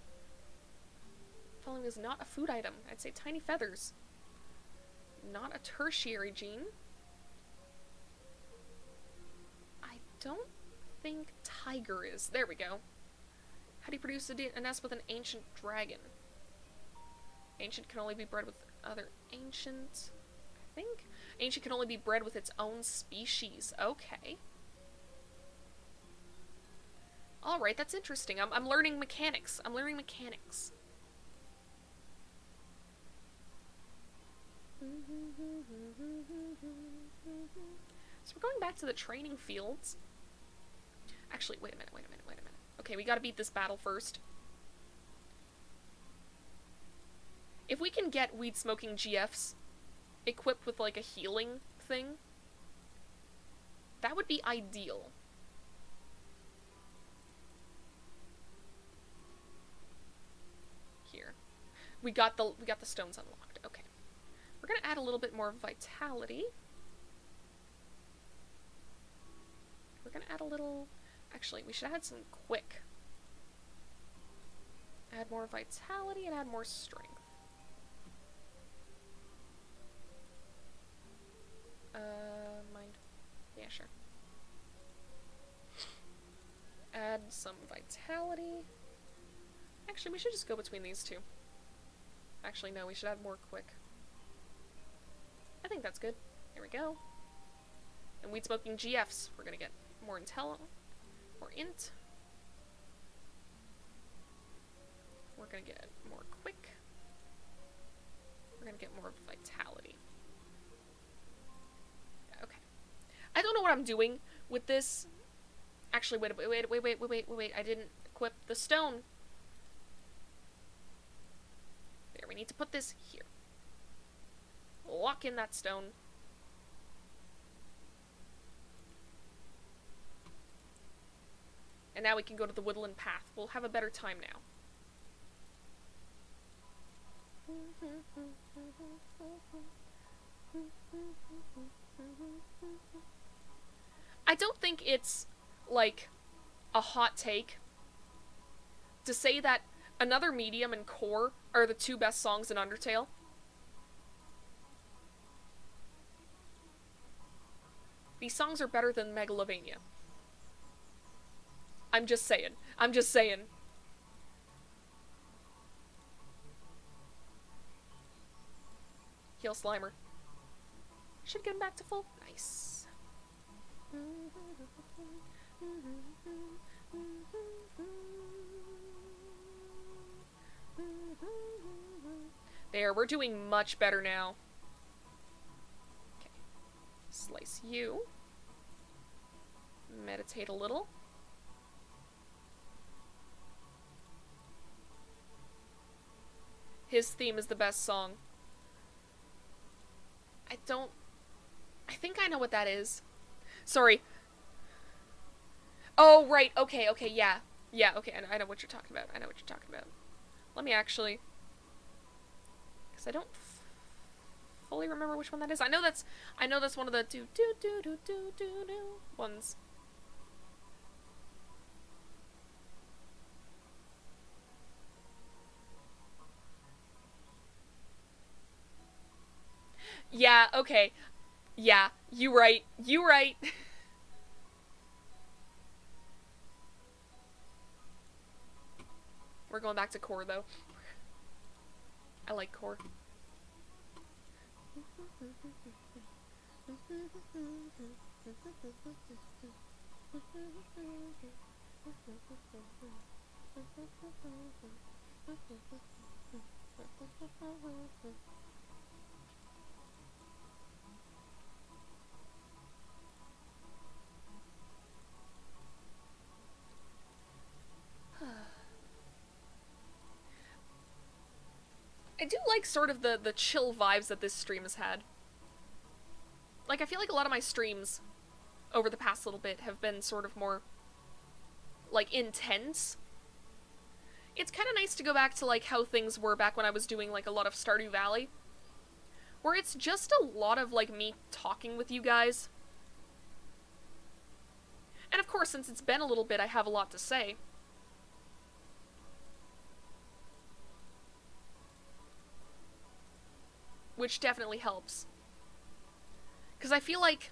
Following is not a food item. I'd say tiny feathers. Not a tertiary gene. I don't think tiger is. There we go. How do you produce a nest with an ancient dragon? Ancient can only be bred with other ancient, I think. Ancient can only be bred with its own species. Okay. Alright, that's interesting. I'm learning mechanics. I'm learning mechanics. So we're going back to the training fields. Actually, wait a minute. Okay, we gotta beat this battle first. If we can get weed-smoking GFs equipped with, like, a healing thing, that would be ideal. Here. We got the stones unlocked. Okay. We're gonna add a little bit more vitality. We're gonna add a little... Actually, we should add some quick. Add more vitality and add more strength. Mind. Yeah, sure. Add some vitality. Actually, we should just go between these two. Actually, no, we should add more quick. I think that's good. There we go. And weed-smoking GFs. We're gonna get more intel, more int. We're gonna get more quick. We're gonna get more vitality. Okay. I don't know what I'm doing with this. Actually, wait. I didn't equip the stone. There, we need to put this here. Lock in that stone. And now we can go to the woodland path. We'll have a better time now. I don't think it's, like, a hot take to say that Another Medium and Core are the two best songs in Undertale. These songs are better than Megalovania. I'm just saying. I'm just saying. Heal Slimer. Should get him back to full. Nice. There, we're doing much better now. Okay. Slice you. Meditate a little. His theme is the best song. I think I know what that is. Sorry. Oh, right. Okay, yeah. Yeah, okay, I know what you're talking about. I know what you're talking about. Let me actually... Because I don't fully remember which one that is. I know that's one of the do ones. Yeah, okay. Yeah, you right. You right. We're going back to Core, though. I like Core. I do like sort of the chill vibes that this stream has had. Like, I feel like a lot of my streams over the past little bit have been sort of more, like, intense. It's kind of nice to go back to, like, how things were back when I was doing, like, a lot of Stardew Valley. Where it's just a lot of, like, me talking with you guys. And of course, since it's been a little bit, I have a lot to say. Which definitely helps. Because I feel like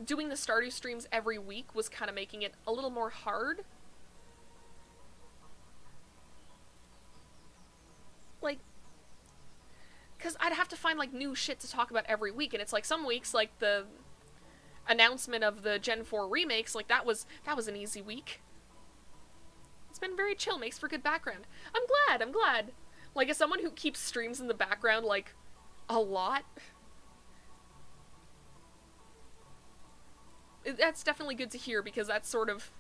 doing the Stardew streams every week was kind of making it a little more hard. Like, because I'd have to find, like, new shit to talk about every week, and it's like some weeks, like, the announcement of the Gen 4 remakes, like, that was an easy week. It's been very chill, makes for good background. I'm glad. Like, as someone who keeps streams in the background, like, a lot, that's definitely good to hear, because that's sort of...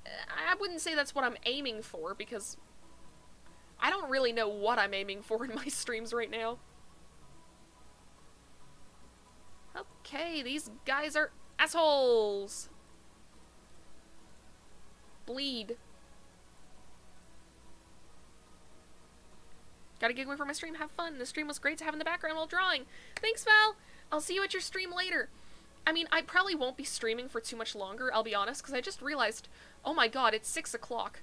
I wouldn't say that's what I'm aiming for, because I don't really know what I'm aiming for in my streams right now. Okay, these guys are assholes! Bleed. Got a gig away from my stream, have fun. The stream was great to have in the background while drawing. Thanks, Val! I'll see you at your stream later. I mean, I probably won't be streaming for too much longer, I'll be honest, because I just realized, oh my god, it's 6 o'clock.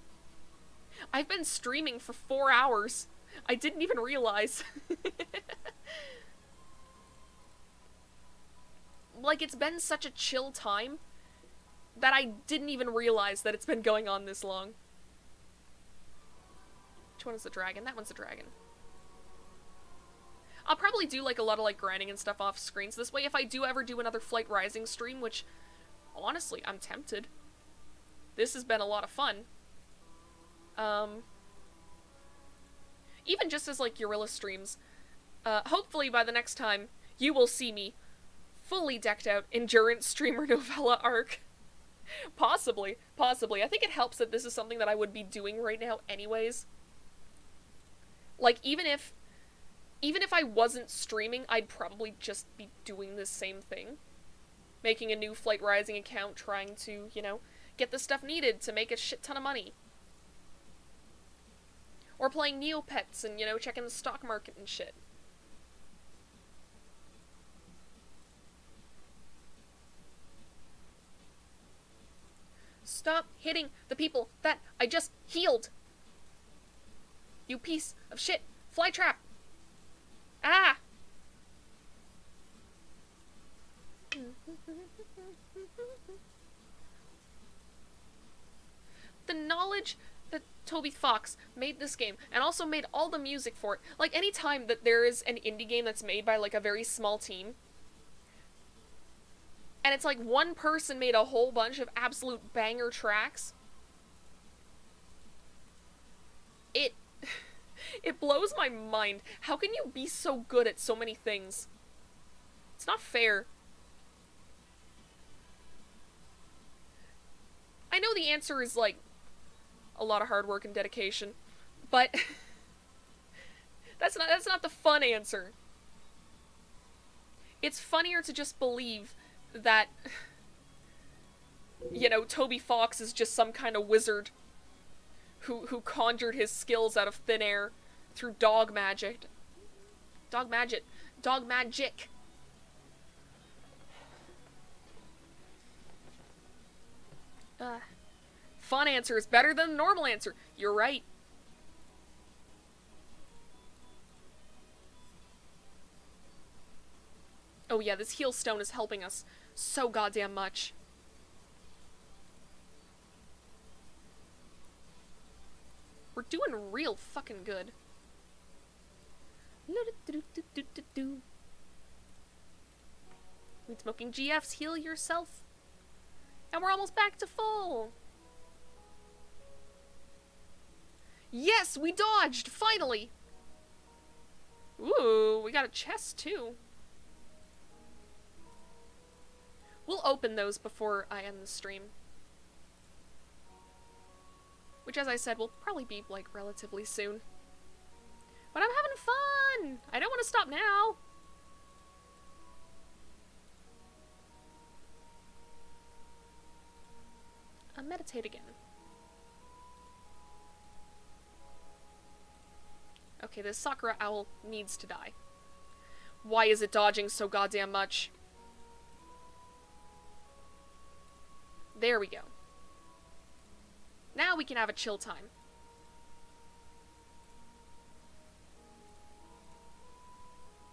I've been streaming for 4 hours. I didn't even realize. Like, it's been such a chill time that I didn't even realize that it's been going on this long. Which one is the dragon? That one's the dragon. I'll probably do, like, a lot of, like, grinding and stuff off screen, so this way if I do ever do another Flight Rising stream, which, honestly, I'm tempted. This has been a lot of fun. Even just as, like, Eurilla streams, hopefully by the next time, you will see me fully decked out Endurance Streamer Novella arc. Possibly. I think it helps that this is something that I would be doing right now anyways. Like, even if I wasn't streaming, I'd probably just be doing the same thing. Making a new Flight Rising account, trying to, you know, get the stuff needed to make a shit ton of money. Or playing Neopets and, you know, checking the stock market and shit. Stop hitting the people that I just healed! You piece of shit! Flytrap! Ah! The knowledge that Toby Fox made this game, and also made all the music for it, like, any time that there is an indie game that's made by, like, a very small team, and it's like one person made a whole bunch of absolute banger tracks, it blows my mind. How can you be so good at so many things? It's not fair. I know the answer is, like, a lot of hard work and dedication, but that's not the fun answer. It's funnier to just believe that, you know, Toby Fox is just some kind of wizard who conjured his skills out of thin air through dog magic. Dog magic. Dog magic. Fun answer is better than the normal answer. You're right. Oh yeah, this heal stone is helping us so goddamn much. We're doing real fucking good. Weed smoking GFs, heal yourself. And we're almost back to full. Yes, we dodged, finally. Ooh, we got a chest too. We'll open those before I end the stream. Which, as I said, will probably be, like, relatively soon. But I'm having fun! I don't want to stop now! I'll meditate again. Okay, this Sakura owl needs to die. Why is it dodging so goddamn much? There we go. Now we can have a chill time.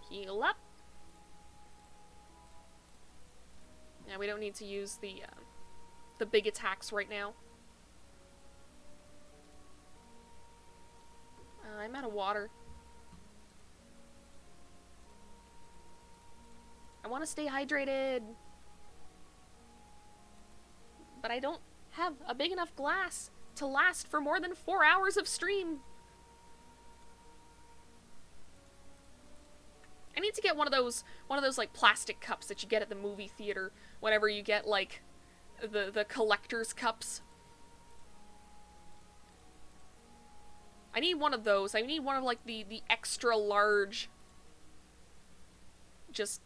Heal up. Yeah, we don't need to use the big attacks right now. I'm out of water. I want to stay hydrated. But I don't have a big enough glass to last for more than 4 hours of stream. I need to get one of those like plastic cups that you get at the movie theater whenever you get like the collector's cups. I need one of those. I need one of like the extra large. Just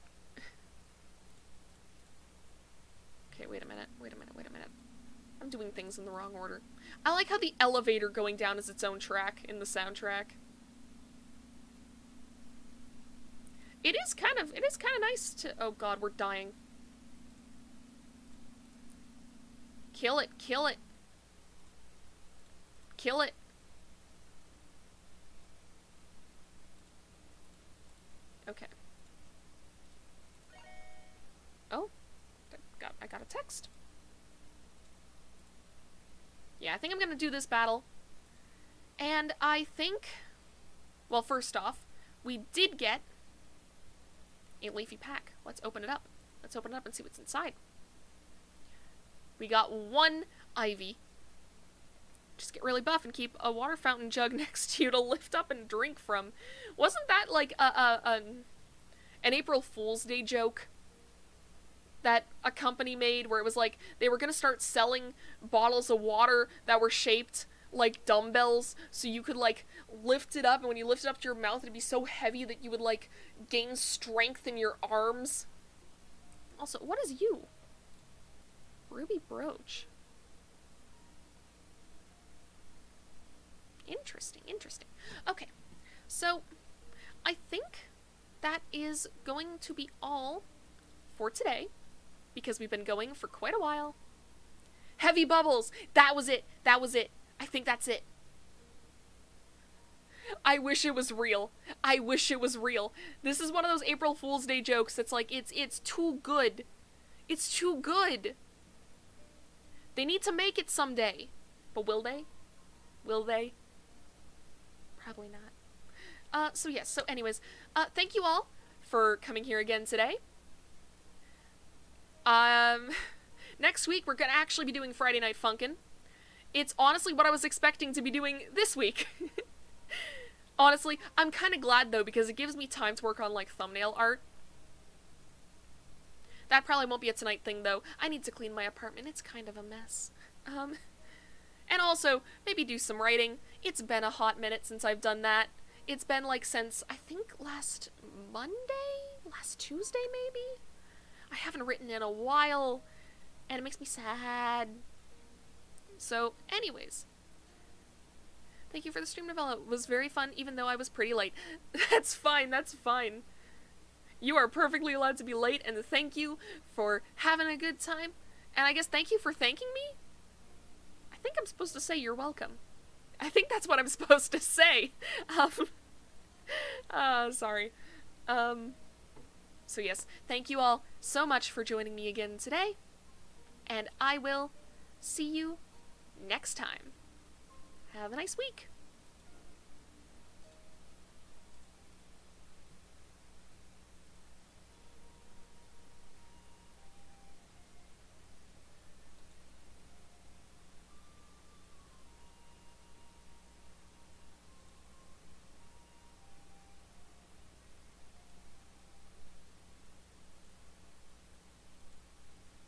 okay, wait a minute. I'm doing things in the wrong order. I like how the elevator going down is its own track in the soundtrack. It is kind of nice to... Oh god, we're dying. Kill it, kill it. Kill it. Okay. Oh, I got a text. Yeah, I think I'm gonna do this battle. And I think... Well, first off, we did get a leafy pack. Let's open it up. Let's open it up and see what's inside. We got one ivy. Just get really buff and keep a water fountain jug next to you to lift up and drink from. Wasn't that like an April Fool's Day joke that a company made where it was like they were gonna start selling bottles of water that were shaped like dumbbells so you could like lift it up, and when you lift it up to your mouth it'd be so heavy that you would like gain strength in your arms? Also, what is you? Ruby brooch. Interesting, interesting. Okay, so I think that is going to be all for today, because we've been going for quite a while. Heavy bubbles! That was it! That was it! I think that's it. I wish it was real. I wish it was real. This is one of those April Fool's Day jokes that's like, it's too good. It's too good. They need to make it someday. But will they? Will they? Probably not. So yes, so anyways, thank you all for coming here again today. Next week we're gonna actually be doing Friday Night Funkin'. It's honestly what I was expecting to be doing this week. Honestly, I'm kind of glad though, because it gives me time to work on like thumbnail art. That probably won't be a tonight thing though. I need to clean my apartment. It's kind of a mess. And also, maybe do some writing. It's been a hot minute since I've done that. It's been like since, I think, last Monday? Last Tuesday, maybe? I haven't written in a while, and it makes me sad. So, anyways. Thank you for the stream, Novella. It was very fun, even though I was pretty late. That's fine, that's fine. You are perfectly allowed to be late, and thank you for having a good time. And I guess thank you for thanking me? I think I'm supposed to say you're welcome. I think that's what I'm supposed to say. Sorry. So yes, thank you all so much for joining me again today, and I will see you next time. Have a nice week.